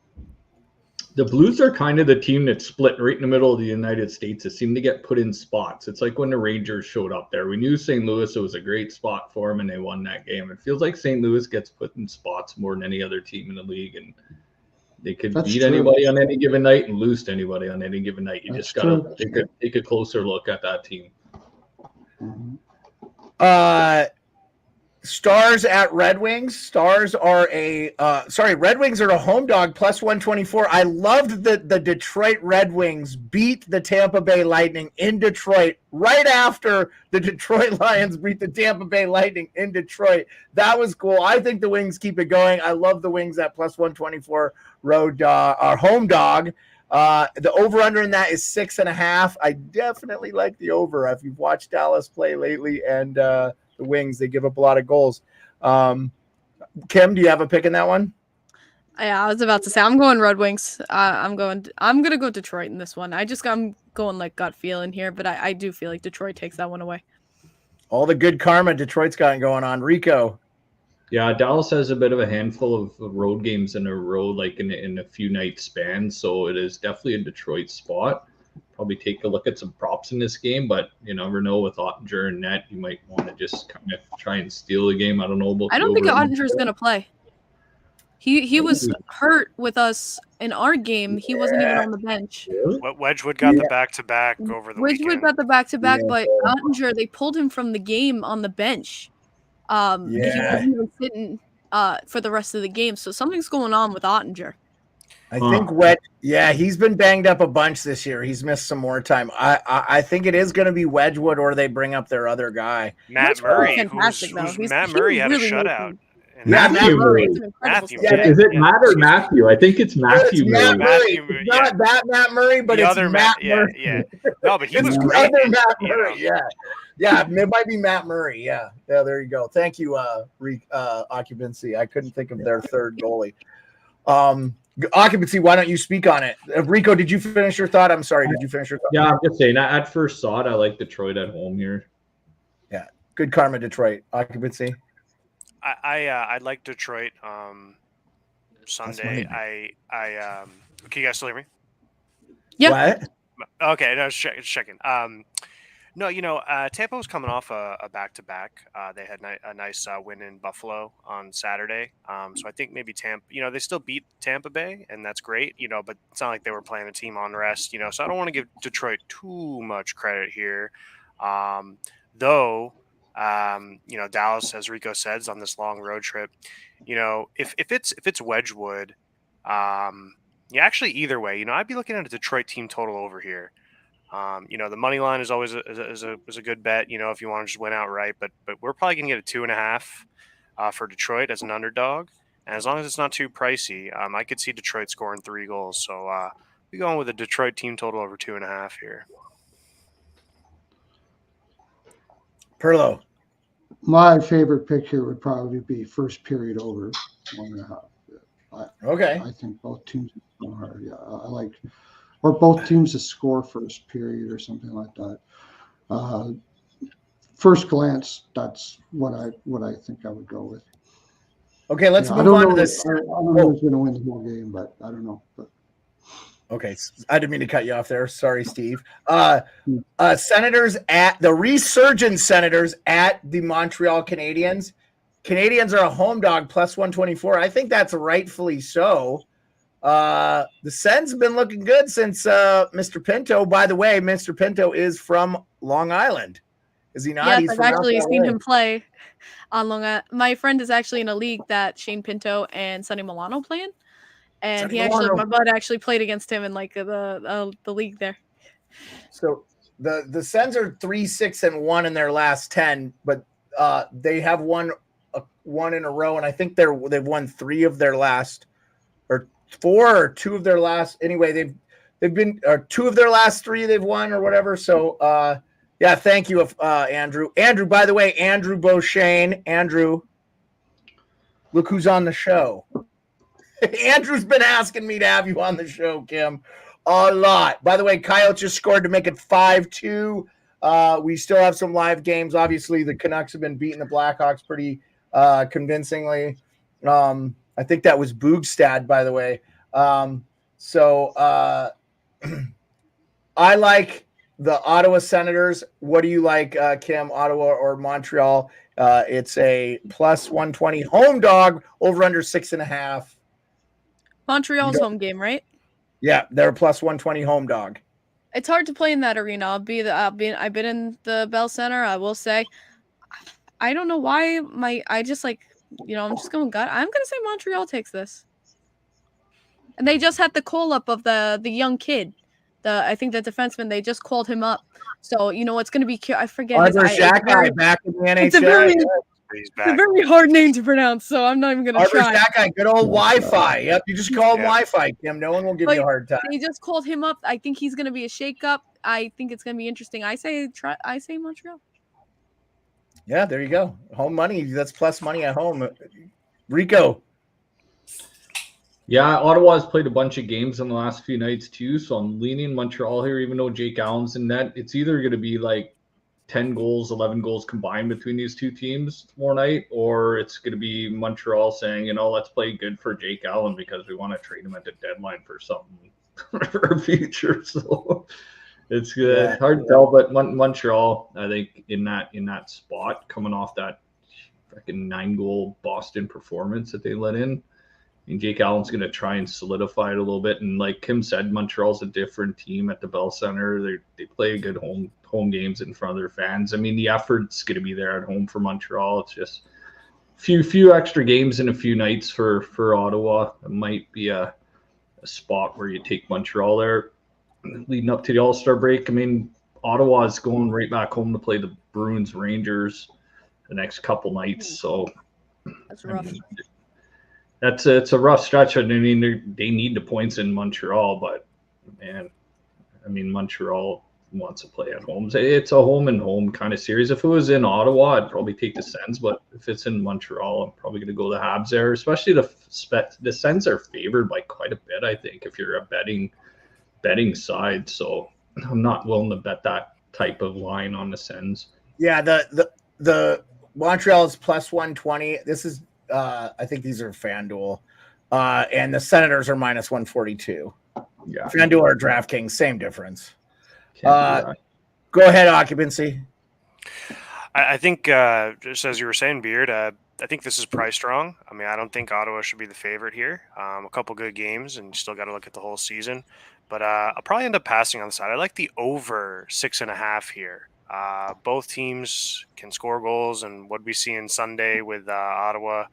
The Blues are kind of the team that's split right in the middle of the United States. It seemed to get put in spots. It's like when the Rangers showed up there. We knew St. Louis, it was a great spot for them, and they won that game. It feels like St. Louis gets put in spots more than any other team in the league, and they could beat anybody on any given night and lose to anybody on any given night. You just got to take a closer look at that team. Stars at Red Wings. Stars are Red Wings are a home dog plus 124. I loved the Detroit Red Wings beat the Tampa Bay Lightning in Detroit right after the Detroit Lions beat the Tampa Bay Lightning in Detroit. That was cool. I think the Wings keep it going. I love the Wings at plus 124 home dog. The over-under in that is 6.5. I definitely like the over if you've watched Dallas play lately, and the Wings, they give up a lot of goals. Kim, do you have a pick in that one? Yeah, I was about to say I'm going Red Wings. I'm gonna go Detroit in this one. I'm going gut feeling here, but I do feel like Detroit takes that one away. All the good karma Detroit's got going on. Rico. Yeah, Dallas has a bit of a handful of road games in a row, in a few night span. So it is definitely a Detroit spot. Probably take a look at some props in this game, but you never know with Ottinger and net, you might want to just kind of try and steal the game. I don't know about. I don't think Ottinger is going to play. He was hurt with us in our game. He wasn't even on the bench. Wedgwood got the back-to-back over the weekend. Wedgwood got the back-to-back, but Ottinger, they pulled him from the game on the bench. He wasn't even sitting for the rest of the game. So something's going on with Ottinger. I think he's been banged up a bunch this year. He's missed some more time. I think it is going to be Wedgwood, or they bring up their other guy, Matt Murray. Matt Murray had a shutout. Matt Murray. Is it Matt or Matthew? I think it's Matthew. It's Matt Murray. It's not that Matt Murray, but it's Matt Murray. Yeah. No, but he was great. Other Matt Murray. Yeah, it might be Matt Murray. Yeah, there you go. Thank you, Occupancy. I couldn't think of their third goalie. Occupancy, why don't you speak on it? Rico, did you finish your thought? I'm sorry, did you finish your thought? Yeah, I'm just saying, at first thought, I like Detroit at home here. Yeah, good karma, Detroit. Occupancy. I like Detroit Sunday. Can you guys still hear me? Yeah. What? Okay, no, just checking. No, Tampa was coming off a back-to-back. They had a nice win in Buffalo on Saturday. So I think maybe Tampa, they still beat Tampa Bay, and that's great, but it's not like they were playing a team on rest, so I don't want to give Detroit too much credit here. Though, Dallas, as Rico says, on this long road trip, if it's Wedgwood, actually either way, I'd be looking at a Detroit team total over here. The money line is always a good bet, if you want to just win outright, but we're probably going to get a 2.5 for Detroit as an underdog. And as long as it's not too pricey, I could see Detroit scoring 3 goals. So we're going with a Detroit team total over 2.5 here. Perlo. My favorite pick here would probably be first period over 1.5. Okay. I think both teams are, I like, or both teams to score first period or something like that. First glance, that's what I think I would go with. Okay, let's move on to this. I don't know who's going to win the whole game, but I don't know. But. Okay, I didn't mean to cut you off there. Sorry, Steve. Senators at the resurgent Senators at the Montreal Canadiens. Canadiens are a home dog plus 124. I think that's rightfully so. The Sens have been looking good since Mr. Pinto. By the way, Mr. Pinto is from Long Island. Is he not? Yes, He's I've from actually North seen LA. him play on Long Island. My friend is actually in a league that Shane Pinto and Sonny Milano play in. And my bud actually played against him in like the league there. So the Sens are 3-6-1 in their last 10, but they have won one in a row, and I think they've won 3 of their last, or 4 or 2 of their last. Anyway, they've been 2 of their last 3 they've won or whatever. So yeah, thank you, Andrew. Andrew, by the way, Andrew Beauchesne. Andrew, look who's on the show. Andrew's been asking me to have you on the show, Kim, a lot. By the way, Kyle just scored to make it 5-2. We still have some live games. Obviously, the Canucks have been beating the Blackhawks pretty convincingly. I think that was Boogstad, by the way. So I like the Ottawa Senators. What do you like, Kim, Ottawa or Montreal? It's a plus 120 home dog over under 6.5. Montreal's home game, right? Yeah, they're a plus 120 home dog. It's hard to play in that arena. I've been in the Bell Center. I will say, I don't know why I'm just going gut. I'm gonna say Montreal takes this. And they just had the call up of the young kid. I think the defenseman, they just called him up. So it's gonna be I forget his Xhekaj back in the NHL. It's a very hard name to pronounce, so I'm not even going to try. Xhekaj, good old Wi-Fi. Yep, you just call him Wi-Fi, Kim. No one will give you a hard time. They just called him up. I think he's going to be a shake-up. I think it's going to be interesting. I say Montreal. Yeah, there you go. Home money. That's plus money at home. Rico. Yeah, Ottawa's played a bunch of games in the last few nights too, so I'm leaning Montreal here, even though Jake Allen's in net. It's either going to be like 10 goals, 11 goals combined between these two teams tomorrow night, or it's going to be Montreal saying, let's play good for Jake Allen because we want to trade him at the deadline for something for our future. So it's hard to tell, but Montreal, I think, in that spot, coming off that freaking 9-goal Boston performance that they let in, and Jake Allen's going to try and solidify it a little bit. And like Kim said, Montreal's a different team at the Bell Center. They play a good home games in front of their fans. I mean, the effort's going to be there at home for Montreal. It's just few extra games in a few nights for Ottawa. It might be a spot where you take Montreal there leading up to the All-Star break. I mean, Ottawa is going right back home to play the Bruins Rangers the next couple nights. So that's rough. It's a rough stretch. I mean, they need the points in Montreal, but man, I mean, Montreal wants to play at home. It's a home and home kind of series. If it was in Ottawa, I'd probably take the Sens, but if it's in Montreal, I'm probably going to go the Habs there. Especially the Sens are favored by quite a bit, I think, if you're a betting side. So I'm not willing to bet that type of line on the Sens. Yeah, the Montreal is plus 120. This is I think these are FanDuel, and the Senators are minus 142. Yeah, FanDuel or DraftKings, same difference. Go ahead, Occupancy. I think, just as you were saying, Beard, I think this is priced wrong. I mean, I don't think Ottawa should be the favorite here. A couple good games, and you still got to look at the whole season. But I'll probably end up passing on the side. I like the over 6.5 here. Both teams can score goals, and what we see in Sunday with Ottawa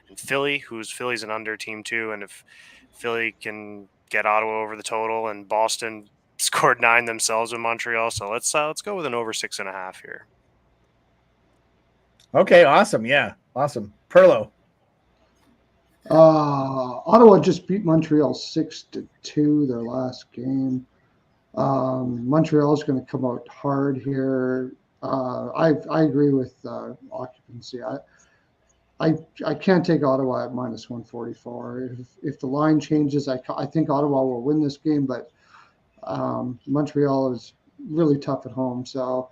and Philly, Philly's an under team too, and if Philly can get Ottawa over the total, and Boston scored 9 themselves in Montreal, so let's go with an over 6.5 here. Okay, awesome. Yeah, awesome. Perlo. Ottawa just beat Montreal 6-2 their last game. Montreal's going to come out hard here. I agree with Occupancy. I can't take Ottawa at -144. If the line changes, I think Ottawa will win this game, but Montreal is really tough at home. So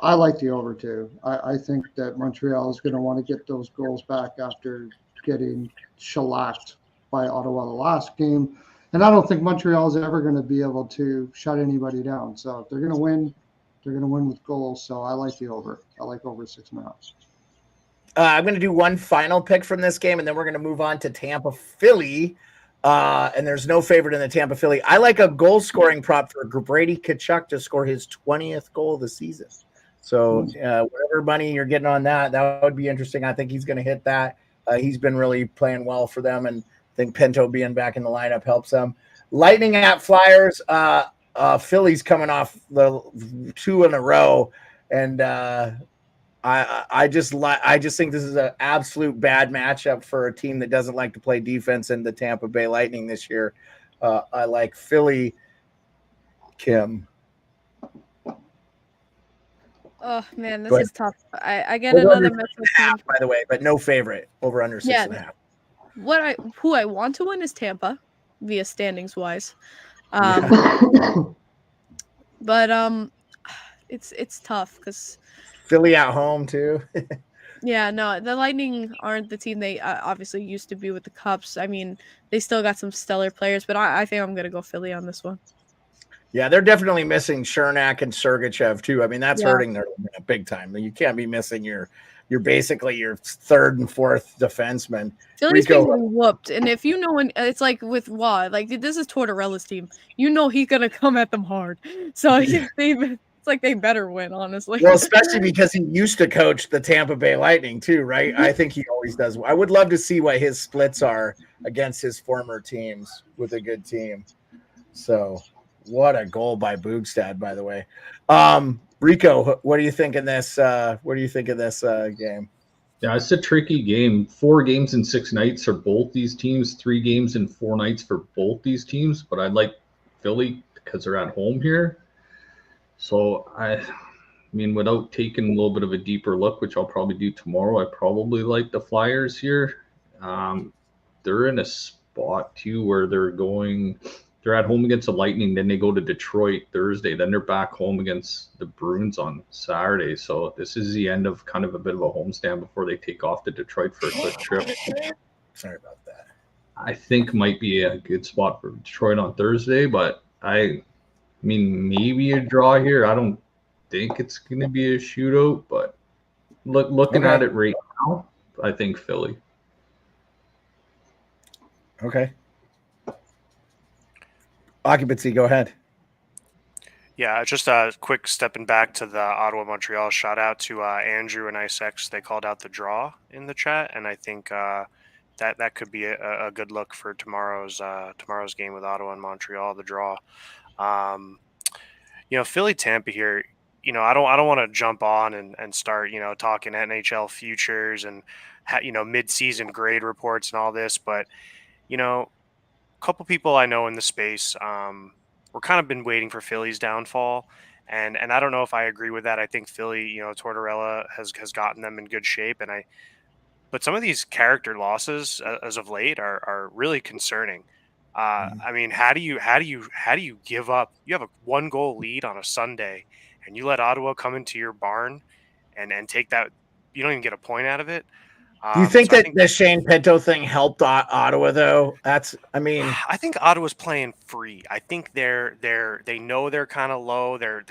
I like the over too. I think that Montreal is going to want to get those goals back after getting shellacked by Ottawa the last game. And I don't think Montreal is ever going to be able to shut anybody down. So if they're going to win, they're going to win with goals. So I like the over. I like over 6.5. I'm going to do one final pick from this game, and then we're going to move on to Tampa Philly. And there's no favorite in the Tampa Philly. I like a goal scoring prop for Brady Tkachuk to score his 20th goal of the season. So whatever money you're getting on that would be interesting. I think he's going to hit that. He's been really playing well for them, and I think Pinto being back in the lineup helps them. Lightning at Flyers. Philly's coming off the 2 in a row, and I just think this is an absolute bad matchup for a team that doesn't like to play defense in the Tampa Bay Lightning this year. I like Philly. Kim. Oh man, this is tough. I get Over another under Metro 6.5, team. by the way, but no favorite. Over under 6.5. Who I want to win is Tampa, via standings wise. But it's tough because Philly at home too. yeah, no, the Lightning aren't the team they obviously used to be with the Cups. I mean, they still got some stellar players, but I think I'm gonna go Philly on this one. Yeah, they're definitely missing Chernak and Sergachev too. I mean, that's hurting their big time. You can't be missing your basically your 3rd and 4th defenseman. Philly's been getting whooped, and if you know when it's like with Waugh, like this is Tortorella's team, you know he's gonna come at them hard. So it's like they better win, honestly. Well, especially because he used to coach the Tampa Bay Lightning too, right? I think he always does. I would love to see what his splits are against his former teams with a good team. So. What a goal by Boogstad, by the way. Rico, what do you think in this? What do you think of this game? Yeah, it's a tricky game. 4 games in 6 nights for both these teams. 3 games in 4 nights for both these teams. But I like Philly because they're at home here. So I mean, without taking a little bit of a deeper look, which I'll probably do tomorrow, I probably like the Flyers here. They're in a spot too where they're at home against the Lightning, then they go to Detroit Thursday, then they're back home against the Bruins on Saturday. So this is the end of kind of a bit of a homestand before they take off to Detroit for a quick trip. Sorry about that. I think might be a good spot for Detroit on Thursday, but I mean, maybe a draw here. I don't think it's going to be a shootout, but looking at it right now, I think Philly. Okay. Occupancy, go ahead. Yeah, just quick stepping back to the Ottawa-Montreal. Shout out to Andrew and IceX. They called out the draw in the chat, and I think that could be a good look for tomorrow's game with Ottawa and Montreal. The draw, Philly-Tampa here. I don't want to jump on and start talking NHL futures and mid-season grade reports and all this, but a couple people I know in the space, we're kind of been waiting for Philly's downfall, and I don't know if I agree with that. I think Philly, Tortorella has gotten them in good shape, but some of these character losses as of late are really concerning. I mean, how do you give up? You have a 1-goal lead on a Sunday, and you let Ottawa come into your barn and take that. You don't even get a point out of it. Do you think that the Shane Pinto thing helped Ottawa though? I think Ottawa's playing free. I think they know they're kind of low. They're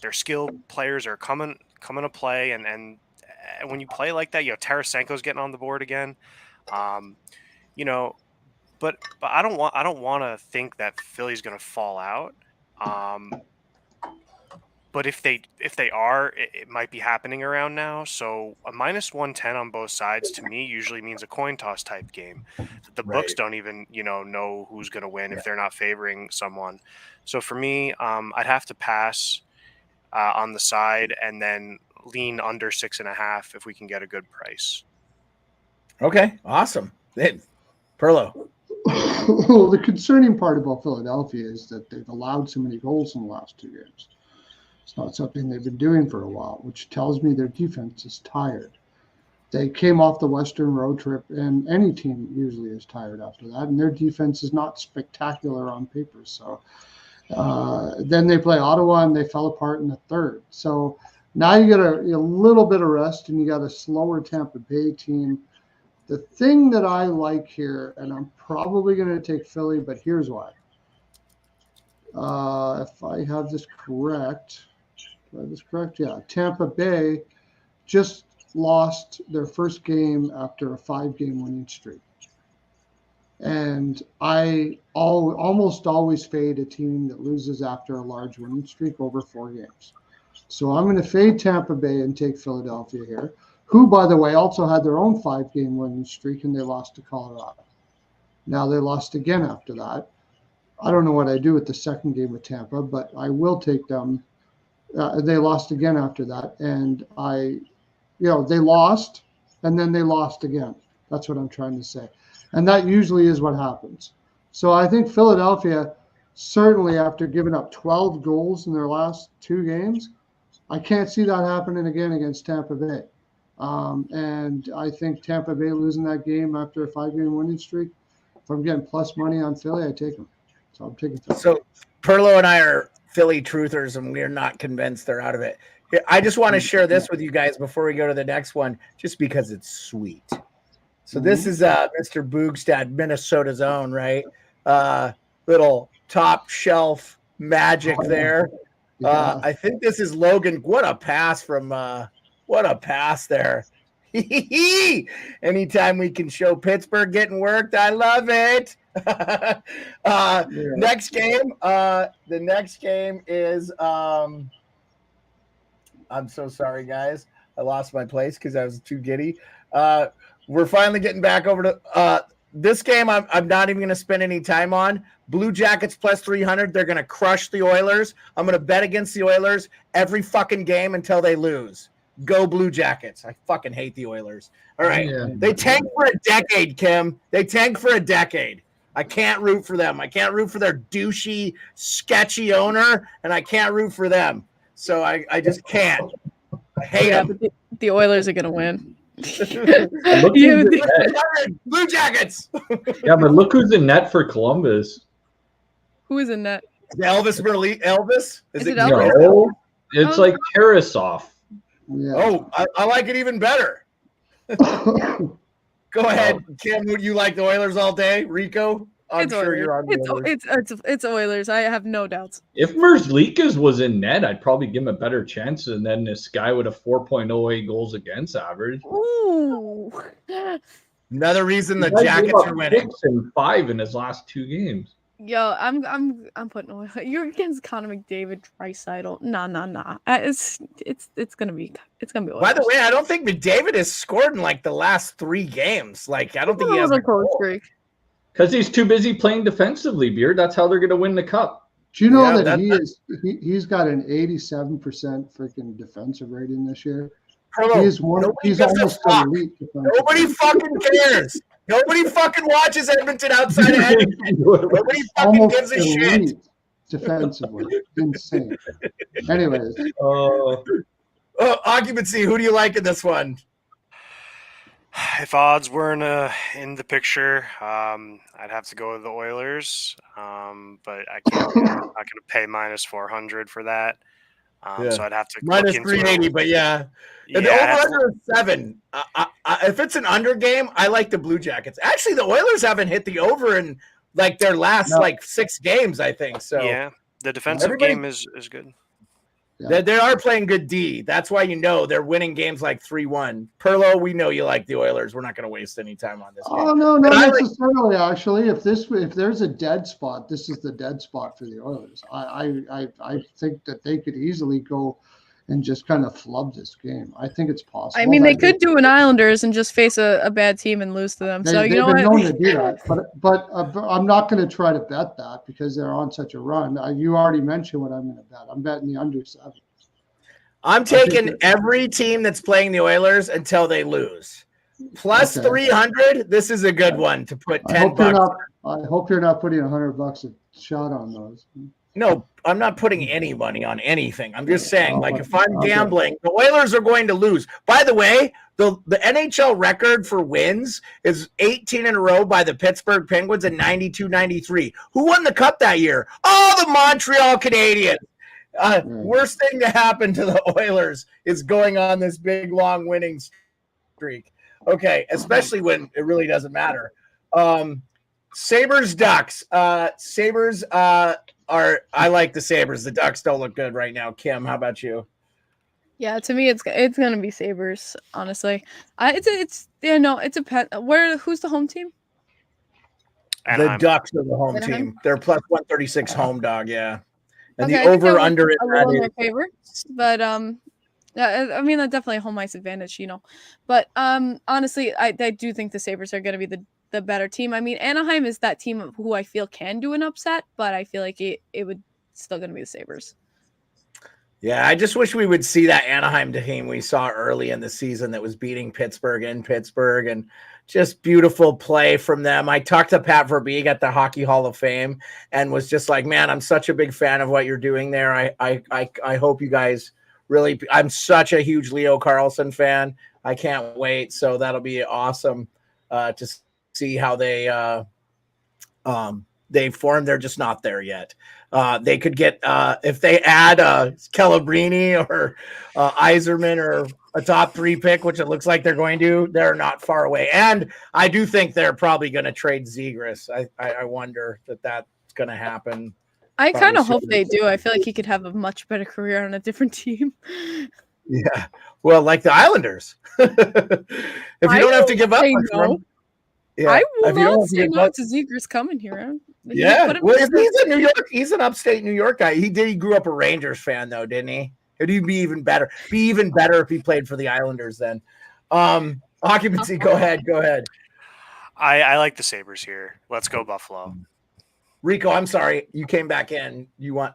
their skilled players are coming to play, and when you play like that, Tarasenko's getting on the board again. You know, but I don't want to think that Philly's going to fall out. But if they are, it might be happening around now. So a -110 on both sides to me usually means a coin toss type game. The books don't even know who's going to win if they're not favoring someone. So for me, I'd have to pass on the side and then lean under 6.5 if we can get a good price. Okay, awesome. Perlo. Well, the concerning part about Philadelphia is that they've allowed so many goals in the last 2 games. It's not something they've been doing for a while, which tells me their defense is tired. They came off the Western road trip, and any team usually is tired after that, and their defense is not spectacular on paper. So then they play Ottawa, and they fell apart in the third. So now you get a little bit of rest, and you got a slower Tampa Bay team. The thing that I like here, and I'm probably going to take Philly, but here's why. If I have this correct, yeah, Tampa Bay just lost their first game after a 5-game winning streak. And I almost always fade a team that loses after a large winning streak over 4 games. So I'm going to fade Tampa Bay and take Philadelphia here, who, by the way, also had their own 5-game winning streak, and they lost to Colorado. Now they lost again after that. I don't know what I do with the second game with Tampa, but I will take them. They lost again after that, and they lost, and then they lost again. That's what I'm trying to say. And that usually is what happens. So I think Philadelphia, certainly after giving up 12 goals in their last 2 games, I can't see that happening again against Tampa Bay. And I think Tampa Bay losing that game after a 5-game winning streak, if I'm getting plus money on Philly, I take them. So I'm taking Philly. So Perlo and I are Philly truthers, and we're not convinced they're out of it. I just want to share this with you guys before we go to the next one, just because it's sweet. So this is Mr. Boogstad, Minnesota's own, right? Little top shelf magic there. I think this is Logan. What a pass there. Anytime we can show Pittsburgh getting worked, I love it. Next game. The next game is I'm so sorry, guys. I lost my place because I was too giddy. We're finally getting back over to this game. I'm not even going to spend any time on. Blue Jackets plus 300. They're going to crush the Oilers. I'm going to bet against the Oilers every fucking game until they lose. Go Blue Jackets. I fucking hate the Oilers. All right. Yeah. They tanked for a decade, Kim. They tanked for a decade. I can't root for them. I can't root for their douchey, sketchy owner, and I can't root for them. So I just can't. I hate them. But the Oilers are going to win. Blue Jackets. Yeah, but look who's in net for Columbus. Who is in net? Elvis Burley. Elvis? Is it Elvis? No, it's like Tarasov. Yeah. Oh, I like it even better. Go ahead, Kim. Would you like the Oilers all day? Rico? I'm it's sure Oilers. you're on the Oilers. It's Oilers. I have no doubts. If Merzlikas was in net, I'd probably give him a better chance than this guy with a 4.08 goals against average. Ooh. Another reason the Jackets are winning. 6 and 5 in his last 2 games. Yo, I'm putting away. You're against Connor McDavid, Draisaitl. Nah. It's gonna be Oilers. By the way, I don't think McDavid has scored in like the last 3 games. Like I don't think he has a goal. Streak. Because he's too busy playing defensively, Beard. That's how they're going to win the cup. Do you know he's got an 87% freaking defensive rating this year? He's almost elite. Nobody fucking cares. Nobody fucking watches Edmonton outside of Edmonton. Nobody fucking gives a shit. Defensively, insane. Anyways, occupancy. Who do you like in this one? If odds weren't in the picture, I'd have to go with the Oilers. But I can't. I'm not going to pay -400 for that. So I'd have to -380. But yeah. The over-under is 7. If it's an under game, I like the Blue Jackets. Actually, the Oilers haven't hit the over in like their last 6 games, I think. So yeah, the defensive game is good. Yeah. They are playing good D. That's why they're winning games like 3-1. Perlo, we know you like the Oilers. We're not going to waste any time on this game. Oh no, not necessarily. Actually, if there's a dead spot, this is the dead spot for the Oilers. I think that they could easily go and just kind of flub this game. I think it's possible. I mean, they could do an Islanders and just face a bad team and lose to them. So you know what? They've been known to do that, but I'm not going to try to bet that because they're on such a run. You already mentioned what I'm going to bet. I'm betting the under 7. I'm taking every team that's playing the Oilers until they lose. Plus 300. This is a good one to put $10. I hope you're not putting $100 a shot on those. No, I'm not putting any money on anything. I'm just saying, if I'm gambling, the Oilers are going to lose. By the way, the NHL record for wins is 18 in a row by the Pittsburgh Penguins in 92-93. Who won the Cup that year? Oh, the Montreal Canadiens. Worst thing to happen to the Oilers is going on this big, long winning streak. Okay, especially when it really doesn't matter. Sabres, Ducks. Sabres I like the Sabres. The Ducks don't look good right now. Kim, how about you? Yeah, to me, it's gonna be Sabres. Honestly, it's a pet. Who's the home team? The Ducks are the home team. They're plus 136 home dog. Yeah, and okay, the over under it. A little in their favor, but I mean, that's definitely a home ice advantage, But honestly, I do think the Sabres are gonna be the better team. I mean, Anaheim is that team who I feel can do an upset, but I feel like it would still going to be the Sabres. Yeah, I just wish we would see that Anaheim team we saw early in the season that was beating Pittsburgh in Pittsburgh, and just beautiful play from them. I talked to Pat Verbeek at the Hockey Hall of Fame and was just like, man, I'm such a big fan of what you're doing there. I hope you guys really – I'm such a huge Leo Carlsson fan. I can't wait. So that'll be awesome to see how they form. They're just not there yet. They could get if they add Calabrini or Yzerman or a top 3 pick, which it looks like they're going to. They're not far away, and I do think they're probably going to trade Zegras. I wonder that's going to happen. I kind of hope they do. I feel like he could have a much better career on a different team. Yeah, well, like the Islanders. If you don't have to give up much room. Yeah. I will not say no to Zegras coming here. Yeah, well, he's in New York. He's an upstate New York guy. He grew up a Rangers fan, though, didn't he? It'd be even better. If he played for the Islanders then. Occupancy, go ahead. I like the Sabres here. Let's go Buffalo. Rico, I'm sorry. You came back in. Like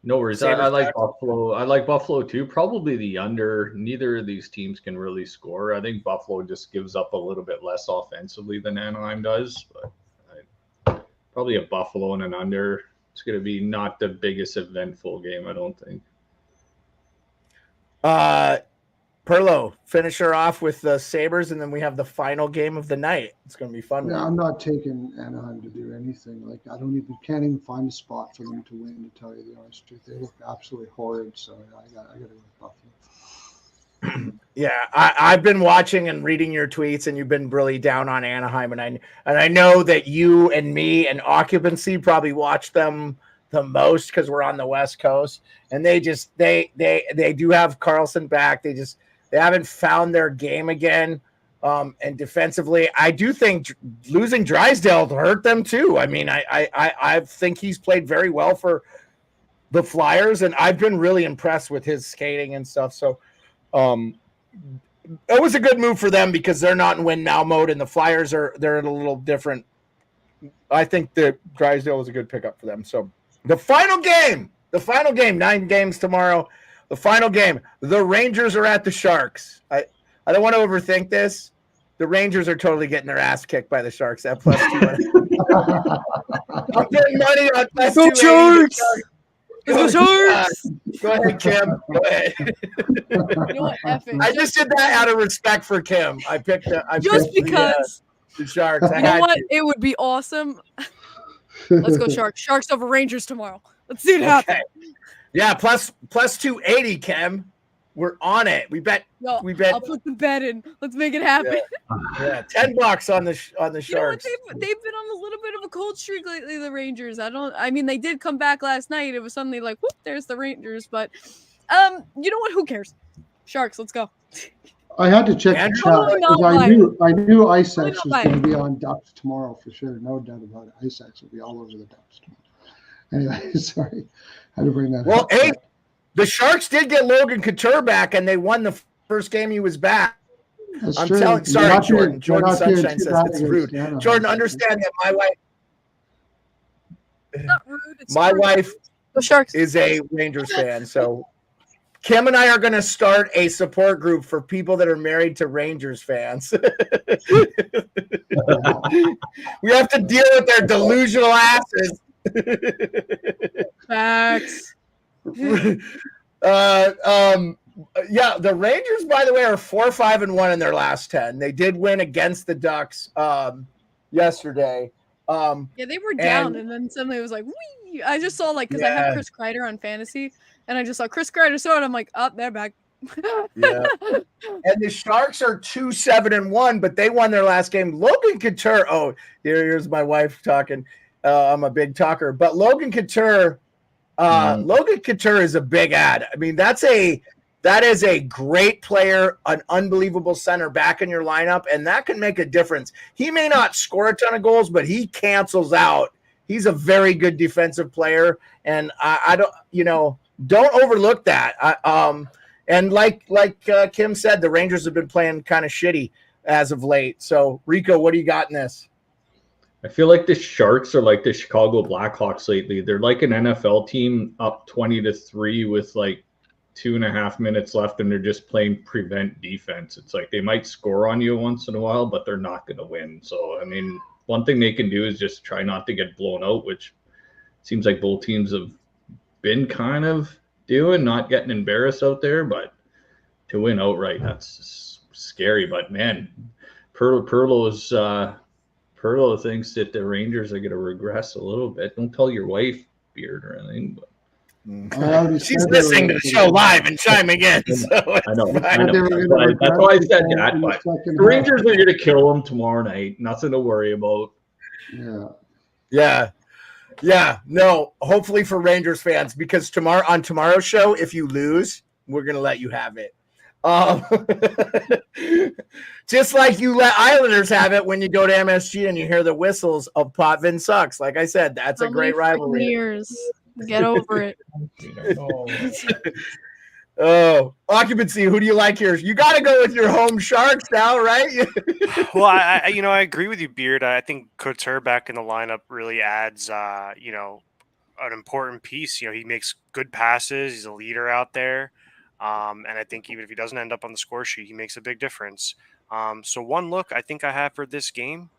no worries. I like Buffalo. I like Buffalo too. Probably the under. Neither of these teams can really score. I think Buffalo just gives up a little bit less offensively than Anaheim does. But probably a Buffalo and an under. It's going to be not the biggest eventful game, I don't think. Perlo, finish her off with the Sabres, and then we have the final game of the night. It's going to be fun. Yeah, I'm not taking Anaheim to do anything. Like, can't even find a spot for them to win, to tell you the honest truth. They look absolutely horrid, so I got to go with Buffalo. Yeah, I've been watching and reading your tweets, and you've been really down on Anaheim, and I know that you and me and Occupancy probably watch them the most because we're on the West Coast, and they do have Carlson back. They haven't found their game again. And defensively, I do think losing Drysdale hurt them too. I mean, I think he's played very well for the Flyers, and I've been really impressed with his skating and stuff. So it was a good move for them because they're not in win now mode, and the Flyers they're in a little different. I think that Drysdale was a good pickup for them. So the final game, 9 games tomorrow. The final game, the Rangers are at the Sharks. I don't want to overthink this. The Rangers are totally getting their ass kicked by the Sharks at plus 200. I'm putting money on plus 280. Go Sharks! Go ahead, Kim. Go ahead. I just did that out of respect for Kim. Just because the Sharks. You know what? It would be awesome. Let's go Sharks. Sharks over Rangers tomorrow. Let's see it happen. Yeah, plus 280, Kim. We're on it. We bet. Yo, We bet. I'll put the bet in. Let's make it happen. Yeah, $10 on the You know what? Sharks. They've been on a little bit of a cold streak lately, the Rangers. I mean, they did come back last night. It was suddenly like, whoop, there's the Rangers. But, you know what? Who cares? Sharks, let's go. I had to check the Andrew, chat not because I knew Icex not was lying. going to be on Ducks tomorrow for sure. No doubt about it. Icex will be all over the Ducks tomorrow. Anyway, sorry. I had to bring that Well, up. hey, the Sharks did get Logan Couture back, and they won the first game he was back. That's I'm true. telling. They're Sorry, not doing- Jordan. they're Jordan not doing Sunshine too says bad it's against rude. Anaheim. Jordan, understand that my wife. It's not rude. It's My true. wife The Sharks. is a Rangers fan, so Kim and I are going to start a support group for people that are married to Rangers fans. We have to deal with their delusional asses. Facts. Yeah, the Rangers, by the way, are 4-5-1 in their last 10. They did win against the Ducks yesterday. Yeah, they were down, and then suddenly it was like, wee! I just saw, because I Yeah. have Chris Kreider on fantasy, and I just saw Chris Kreider so, and I'm like, oh, they're back. Yeah. And the Sharks are 2-7-1, but they won their last game. Logan Couture. Oh, here's my wife talking. I'm a big talker, but Logan Couture. Logan Couture is a big ad. I mean, that is a great player, an unbelievable center back in your lineup, and that can make a difference. He may not score a ton of goals, but he cancels out. He's a very good defensive player, and I don't overlook that. And like Kim said, the Rangers have been playing kind of shitty as of late. So, Rico, what do you got in this? I feel like the Sharks are like the Chicago Blackhawks lately. They're like an NFL team up 20-3 with 2.5 minutes left, and they're just playing prevent defense. It's like they might score on you once in a while, but they're not going to win. So, I mean, one thing they can do is just try not to get blown out, which seems like both teams have been kind of doing, not getting embarrassed out there, but to win outright, that's scary. But man, Perlo thinks that the Rangers are going to regress a little bit. Don't tell your wife, Beard, or anything, but She's listening to the show live and chiming in. So I know. fine. That's why I said that. But the Rangers are going to kill them tomorrow night. Nothing to worry about. Yeah. No, hopefully for Rangers fans, because on tomorrow's show, if you lose, we're going to let you have it. Just like you let Islanders have it when you go to MSG and you hear the whistles of Potvin sucks. Like I said, that's a great rivalry. Years. Get over it. Oh, occupancy. Who do you like here? You got to go with your home Sharks now, right? Well, I agree with you, Beard. I think Couture back in the lineup really adds, an important piece. He makes good passes. He's a leader out there. And I think even if he doesn't end up on the score sheet, he makes a big difference. So one look I think I have for this game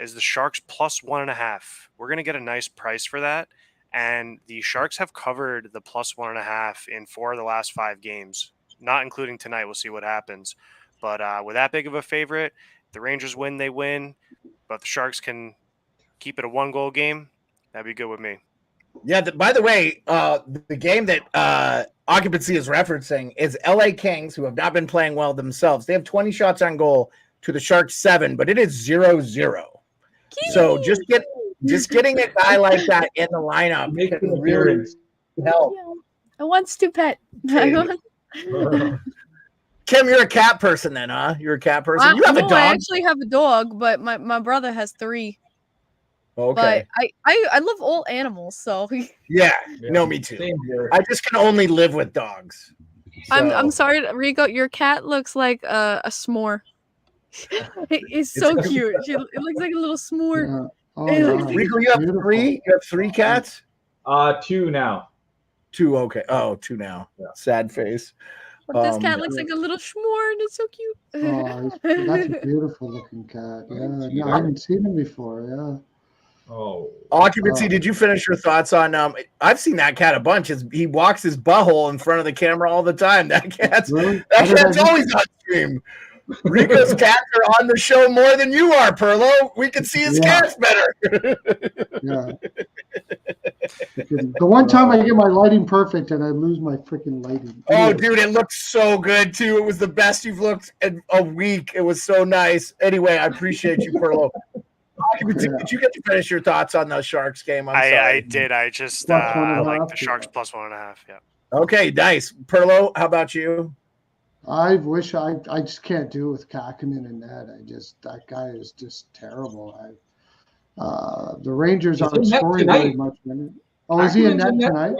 is the Sharks plus 1.5. We're going to get a nice price for that. And the Sharks have covered the plus 1.5 in 4 of the last 5 games, not including tonight. We'll see what happens. But with that big of a favorite, the Rangers win, they win. But the Sharks can keep it a 1-goal game. That'd be good with me. Yeah, by the way, the game that occupancy is referencing is LA Kings, who have not been playing well themselves. They have 20 shots on goal to the Sharks 7, but it is 0-0. So just getting a guy like that in the lineup can really help. I want Stupet. Kim, you're a cat person then, huh? You're a cat person. You have a dog. I actually have a dog, but my brother has 3. Okay. But I love all animals, so yeah, no, me too. I just can only live with dogs. So. I'm sorry, Rico. Your cat looks like a s'more. It's so cute. It looks like a little s'more. Yeah. Oh, Rico, you have beautiful. 3. You have 3 cats. 2 now. 2. Okay. Oh, 2 now. Yeah. Sad face. But this cat looks like a little s'more, and it's so cute. Oh, that's a beautiful looking cat. Yeah, no, I haven't seen him before. Yeah. Oh, occupancy. Did you finish your thoughts on? I've seen that cat a bunch. He walks his butthole in front of the camera all the time. That cat's always on stream. Rico's cats are on the show more than you are, Perlo. We can see his cats better. Yeah. The one time I get my lighting perfect and I lose my freaking lighting. Oh, Anyway, dude, it looks so good too. It was the best you've looked in a week. It was so nice. Anyway, I appreciate you, Perlo. Did you get to finish your thoughts on the Sharks game? I'm sorry. I did. I just Plus 1.5, like the Sharks yeah. plus 1.5. Yeah. Okay, nice. Perlo, how about you? I wish I just can't do it with Kakkonen and net. That guy is just terrible. The Rangers aren't scoring very much. Oh, is he in net tonight?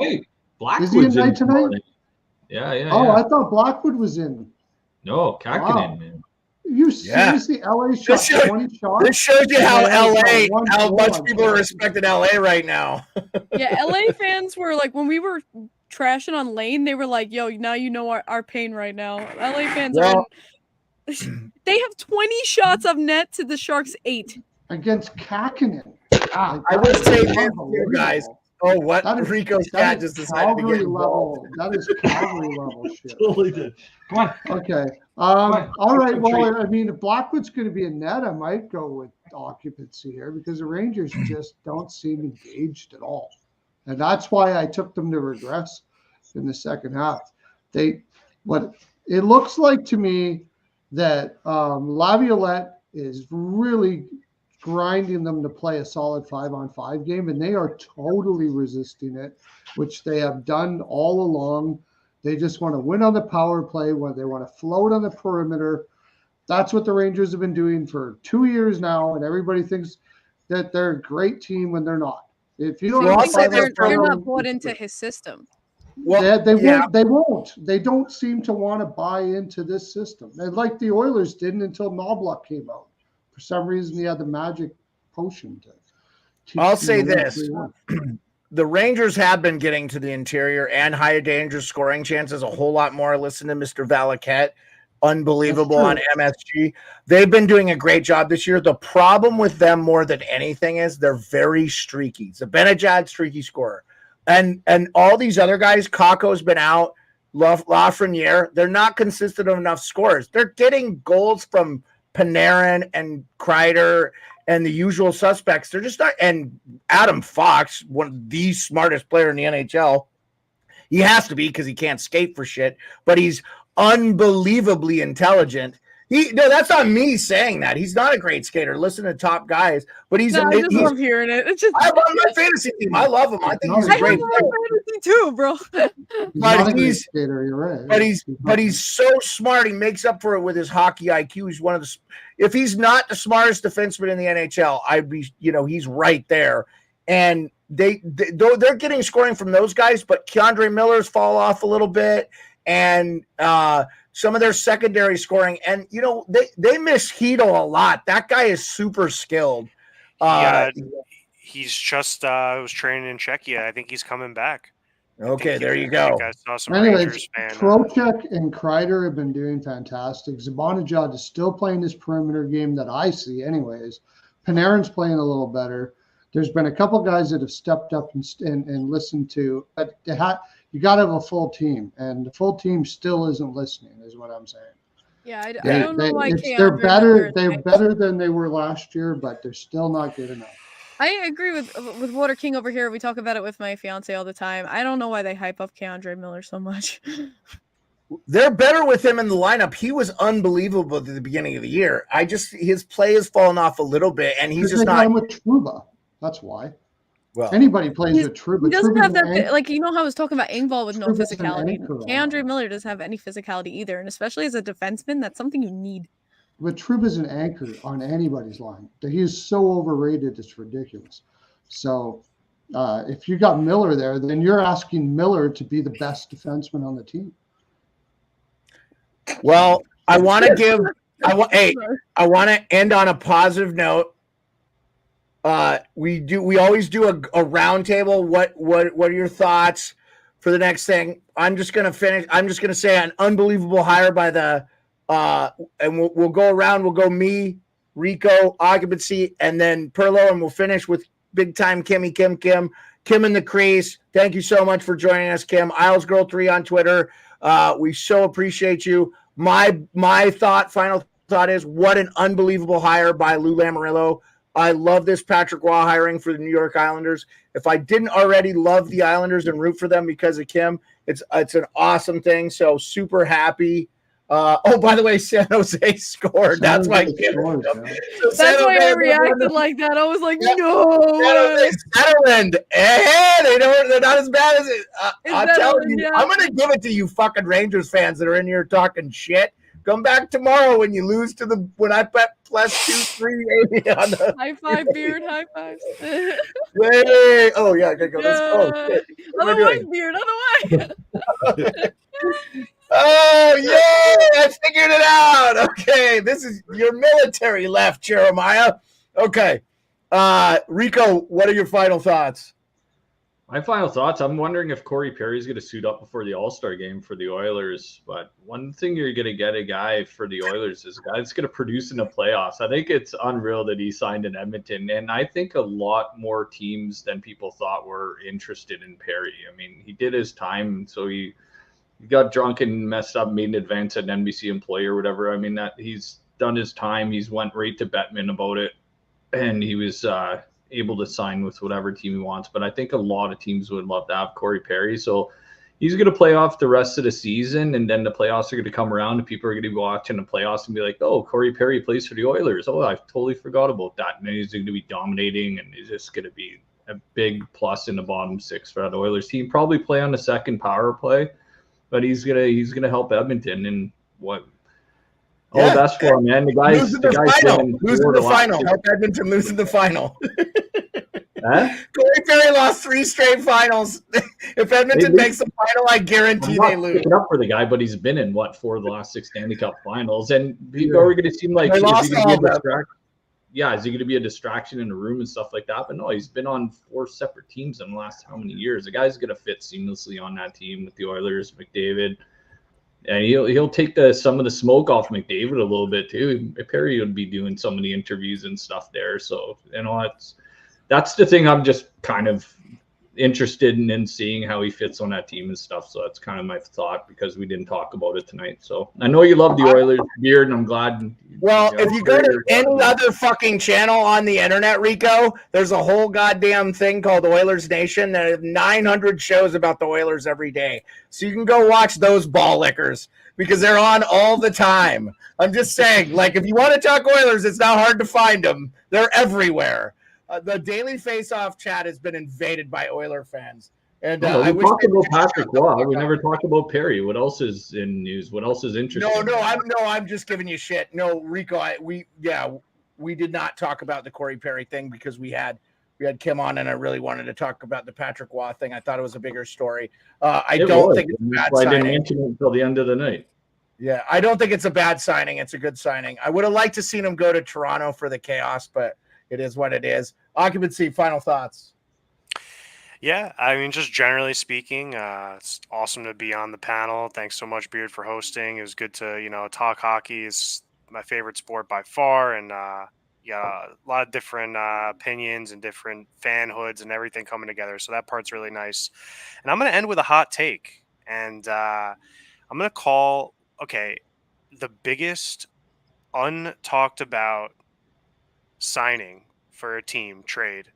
Right. Is he in Blackwood's net tonight? morning. Yeah. Oh, I thought Blackwood was in. No, Kakkonen, Wow. man. You seriously, LA shot 20 shots? This shows you how LA got one how goal much on people are Saturday. respecting LA right now. Yeah, LA fans were like, when we were trashing on Lane, they were like, yo, now you know our pain right now. LA fans Well- they have 20 shots of net to the Sharks 8. Against Kakkonen. I would say this too, guys. Oh, what? That is, Rico's that cat is just decided to get Calgary involved. level. That is Calgary level shit. Totally did. Come on. Okay. on. All right. Let's Well, I mean, if Blackwood's going to be a net, I might go with occupancy here because the Rangers just don't seem engaged at all. And that's why I took them to regress in the second half. It looks like to me that Laviolette is really grinding them to play a solid 5-on-5 game, and they are totally resisting it, which they have done all along. They just want to win on the power play, when they want to float on the perimeter. That's what the Rangers have been doing for 2 years now, and everybody thinks that they're a great team when they're not. If you don't Well, I'll have say they're 5-on-5, not bought into his system. Well, they yeah. won't. They won't. They don't seem to want to buy into this system. And like the Oilers didn't until Knobloch came out. For some reason, he had the magic potion to teach I'll them say to win this. 3-1. The Rangers have been getting to the interior and higher danger scoring chances a whole lot more. Listen to Mr. Valaquette. Unbelievable on MSG. They've been doing a great job this year. The problem with them more than anything is they're very streaky. Zibanejad, streaky scorer. And all these other guys, Kakko's been out, Lafreniere, they're not consistent enough scorers. They're getting goals from Panarin and Kreider and the usual suspects. They're just not. And Adam Fox, one of the smartest player in the NHL, he has to be because he can't skate for shit, but he's unbelievably intelligent. No, that's not me saying that. He's not a great skater. Listen to top guys, but he's. No, I just love hearing it. It's just I love my fantasy team. I love him. I think he's I a have great my player. fantasy too, bro. He's not a great he's- skater, you're right. But he's so smart. He makes up for it with his hockey IQ. He's one of the. If he's not the smartest defenseman in the NHL, I'd be. He's right there. And they're getting scoring from those guys, but Keandre Miller's fall off a little bit, and some of their secondary scoring. And they miss Hedl a lot. That guy is super skilled. He's just was training in Czechia. I think he's coming back. Okay, there you go. I saw some Anyways, Rangers fan. Trocheck and Kreider have been doing fantastic. Zibanejad is still playing this perimeter game that I see anyways. Panarin's playing a little better. There's been a couple guys that have stepped up and listened to, but you got to have a full team, and the full team still isn't listening, is what I'm saying. Yeah, I don't know why they're better. They're better than they were last year, but they're still not good enough. I agree with Water King over here. We talk about it with my fiance all the time. I don't know why they hype up Keandre Miller so much. They're better with him in the lineup. He was unbelievable at the beginning of the year. His play has fallen off a little bit, and he's just not. With Trouba. That's why. Well, anybody plays with Trouba. He doesn't Trouba's have that, an how I was talking about Engvall with no Trouba's an physicality. anchor. Keandre Miller doesn't have any physicality either, and especially as a defenseman, that's something you need. But Trouba's an anchor on anybody's line. He is so overrated, it's ridiculous. So if you got Miller there, then you're asking Miller to be the best defenseman on the team. Well, I want to end on a positive note. We always do a round table. What are your thoughts for the next thing? I'm just gonna finish. I'm just gonna say an unbelievable hire by the and we'll go around. We'll go me, Rico, occupancy, and then Perlo, and we'll finish with big time Kim in the crease. Thank you so much for joining us, Kim. IslesGirl3 on Twitter. We so appreciate you. My final thought is what an unbelievable hire by Lou Lamoriello. I love this Patrick Waugh hiring for the New York Islanders. If I didn't already love the Islanders and root for them because of Kim, it's an awesome thing. So super happy. By the way, San Jose scored. That's why Kim. That's why I reacted like that. I was like, no. Settled. They're not as bad as it. I'm telling you, I'm going to give it to you fucking Rangers fans that are in here talking shit. Come back tomorrow when you lose when I bet plus 2-3 on the high five, Beard, high fives. Wait. Oh yeah, I gotta go. Yeah. Otherwise, Beard, otherwise. Oh yeah, I figured it out. Okay, this is your military left, Jeremiah. Okay, Rico, what are your final thoughts? My final thoughts, I'm wondering if Corey Perry's going to suit up before the All-Star game for the Oilers. But one thing you're going to get a guy for the Oilers is a guy that's going to produce in the playoffs. I think it's unreal that he signed in Edmonton. And I think a lot more teams than people thought were interested in Perry. I mean, he did his time. So he got drunk and messed up, made an advance at an NBC employee or whatever. I mean, that he's done his time. He's went right to Bettman about it. And he was able to sign with whatever team he wants. But I think a lot of teams would love to have Corey Perry. So he's going to play off the rest of the season, and then the playoffs are going to come around, and people are going to be watching the playoffs and be like, oh, Corey Perry plays for the Oilers. Oh, I totally forgot about that. And then he's going to be dominating, and he's just going to be a big plus in the bottom six for that Oilers team. Probably play on the second power play, but he's gonna help Edmonton. And what all that's for him, man. The guy's losing the final. Help Edmonton losing the final. Huh? Corey Perry lost 3 straight finals. If Edmonton makes the final, I guarantee they lose. Picking up for the guy, but he's been in 4 of the last 6 Stanley Cup finals, and people are going to seem like is he going to be a distraction in the room and stuff like that? But no, he's been on 4 separate teams in the last how many years? The guy's going to fit seamlessly on that team with the Oilers, McDavid. And he'll take some of the smoke off McDavid a little bit too. Perry would be doing some of the interviews and stuff there. So, that's the thing I'm just kind of interested in seeing how he fits on that team and stuff. So that's kind of my thought because we didn't talk about it tonight. So I know you love the Oilers, Beard, and I'm glad. Well, if you go to any other fucking channel on the internet, Rico, there's a whole goddamn thing called Oilers Nation. There are 900 shows about the Oilers every day. So you can go watch those ball lickers because they're on all the time. I'm just saying, like, if you want to talk Oilers, it's not hard to find them. They're everywhere. The Daily Face-Off chat has been invaded by Oiler fans. And we talked about Patrick Waugh. We never talked about Perry. What else is in news? What else is interesting? I'm just giving you shit. No, Rico, we did not talk about the Corey Perry thing because we had Kim on, and I really wanted to talk about the Patrick Waugh thing. I thought it was a bigger story. I don't think it's a bad signing. I didn't mention it until the end of the night. Yeah, I don't think it's a bad signing. It's a good signing. I would have liked to seen him go to Toronto for the chaos, but it is what it is. Occupancy, final thoughts. Yeah, I mean, just generally speaking, it's awesome to be on the panel. Thanks so much, Beard, for hosting. It was good to, talk hockey. Is my favorite sport by far. And, a lot of different opinions and different fanhoods and everything coming together. So that part's really nice. And I'm going to end with a hot take. And I'm going to call, the biggest untalked about signing for a team trade,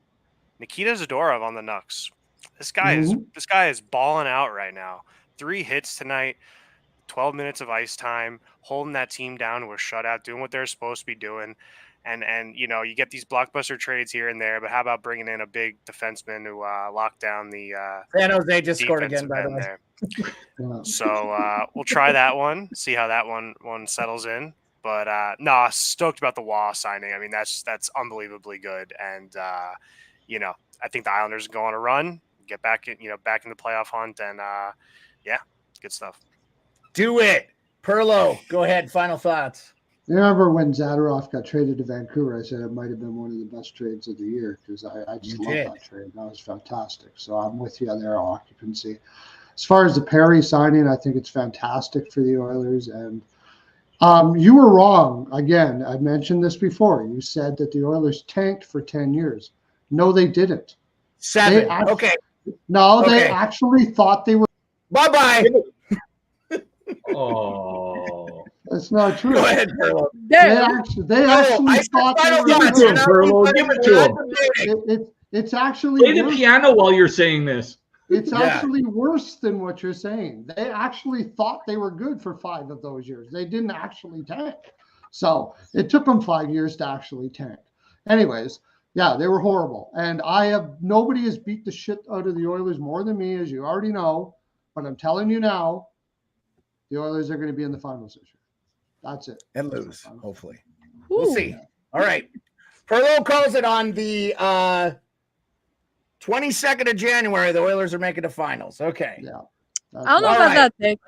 Nikita Zadorov on the Nucks. This guy is balling out right now. 3 hits tonight, 12 minutes of ice time, holding that team down to a shutout, doing what they're supposed to be doing. And you get these blockbuster trades here and there, but how about bringing in a big defenseman who locked down the San Jose just scored again, by the way. So we'll try that one, see how that one settles in. But stoked about the Waugh signing. I mean, that's unbelievably good, and I think the Islanders go on a run, get back in the playoff hunt, and good stuff. Do it, Perlo. Go ahead. Final thoughts. You remember when Zadorov got traded to Vancouver? I said it might have been one of the best trades of the year because I just love that trade. That was fantastic. So I'm with you there, occupancy. As far as the Perry signing, I think it's fantastic for the Oilers. And you were wrong. Again, I mentioned this before. You said that the Oilers tanked for 10 years. No, they didn't. 7. They actually thought they were. Bye-bye. Oh. That's not true. Go ahead, Perlo. They actually I thought they final were thoughts. Give it to good. him, Perlo. Give it to him. It's actually Play the worse. piano while you're saying this. It's Yeah. actually worse than what you're saying. They actually thought they were good for 5 of those years. They didn't actually tank. So it took them 5 years to actually tank. Anyways, yeah, they were horrible. And nobody has beat the shit out of the Oilers more than me, as you already know. But I'm telling you now, the Oilers are going to be in the finals this year. That's it. And lose, hopefully. We'll see. All right. Perlo calls it on the 22nd of January. The Oilers are making the finals. Okay. Yeah. I don't know All about right. that take.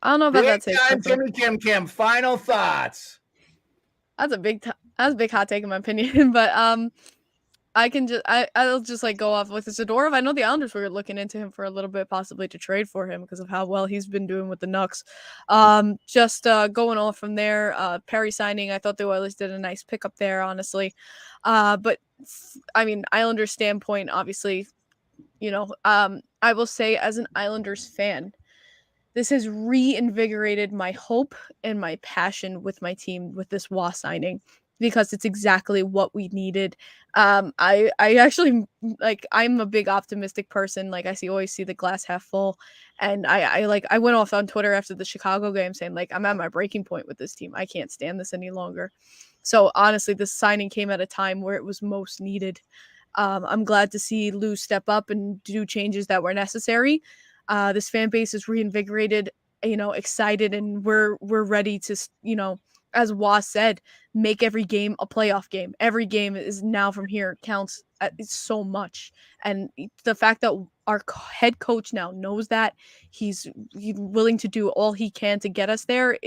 I don't know about that take. Big time Timmy Kim. Final thoughts. That's a big hot take in my opinion. But I'll just like go off with Zadorov. I know the Islanders were looking into him for a little bit, possibly to trade for him because of how well he's been doing with the Nucks. Just going off from there, Perry signing, I thought the Oilers did a nice pickup there, honestly. But I mean, Islanders standpoint, obviously, I will say as an Islanders fan, this has reinvigorated my hope and my passion with my team with this Wah signing, because it's exactly what we needed. I actually, like, I'm a big optimistic person. Like, always see the glass half full. And I went off on Twitter after the Chicago game saying, like, I'm at my breaking point with this team. I can't stand this any longer. So honestly, this signing came at a time where it was most needed. I'm glad to see Lou step up and do changes that were necessary. This fan base is reinvigorated, excited, and we're ready to, as Wah said, make every game a playoff game. Every game is now from here counts so much. And the fact that our head coach now knows that he's willing to do all he can to get us there,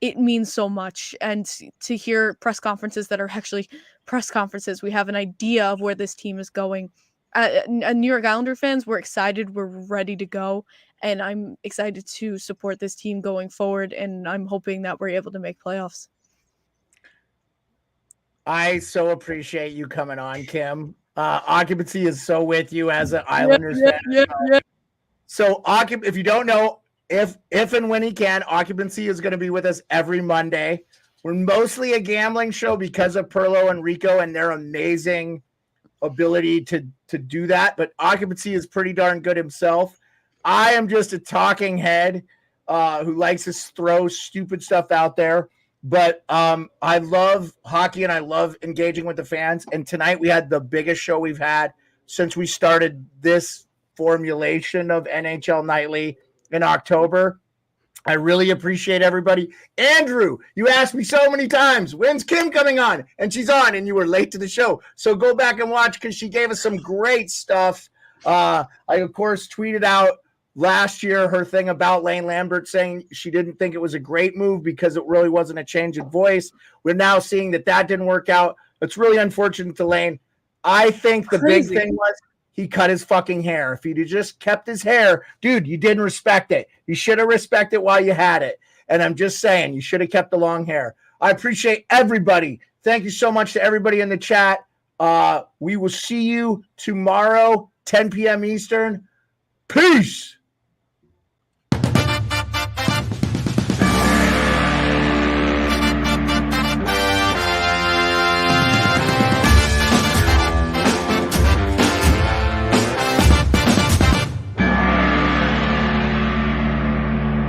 it means so much. And to hear press conferences that are actually press conferences, we have an idea of where this team is going. New York Islander fans, we're excited. We're ready to go. And I'm excited to support this team going forward. And I'm hoping that we're able to make playoffs. I so appreciate you coming on, Kim. Occupancy is so with you as an Islanders fan. Yeah. So if you don't know, if and when he can, Occupancy is going to be with us every Monday. We're mostly a gambling show because of Perlo and Rico and their amazing ability to do that. But Occupancy is pretty darn good himself. I am just a talking head who likes to throw stupid stuff out there. But I love hockey and I love engaging with the fans. And tonight we had the biggest show we've had since we started this formulation of NHL Nightly in October. I really appreciate everybody. Andrew, you asked me so many times, when's Kim coming on? And she's on, and you were late to the show. So go back and watch because she gave us some great stuff. I, of course, tweeted out last year her thing about Lane Lambert saying she didn't think it was a great move because it really wasn't a change in voice. We're now seeing that didn't work out. It's really unfortunate to Lane. I think the big thing was he cut his fucking hair. If he'd just kept his hair, dude, you didn't respect it. You should have respected it while you had it. And I'm just saying, you should have kept the long hair. I appreciate everybody. Thank you so much to everybody in the chat. We will see you tomorrow, 10 p.m. Eastern. Peace.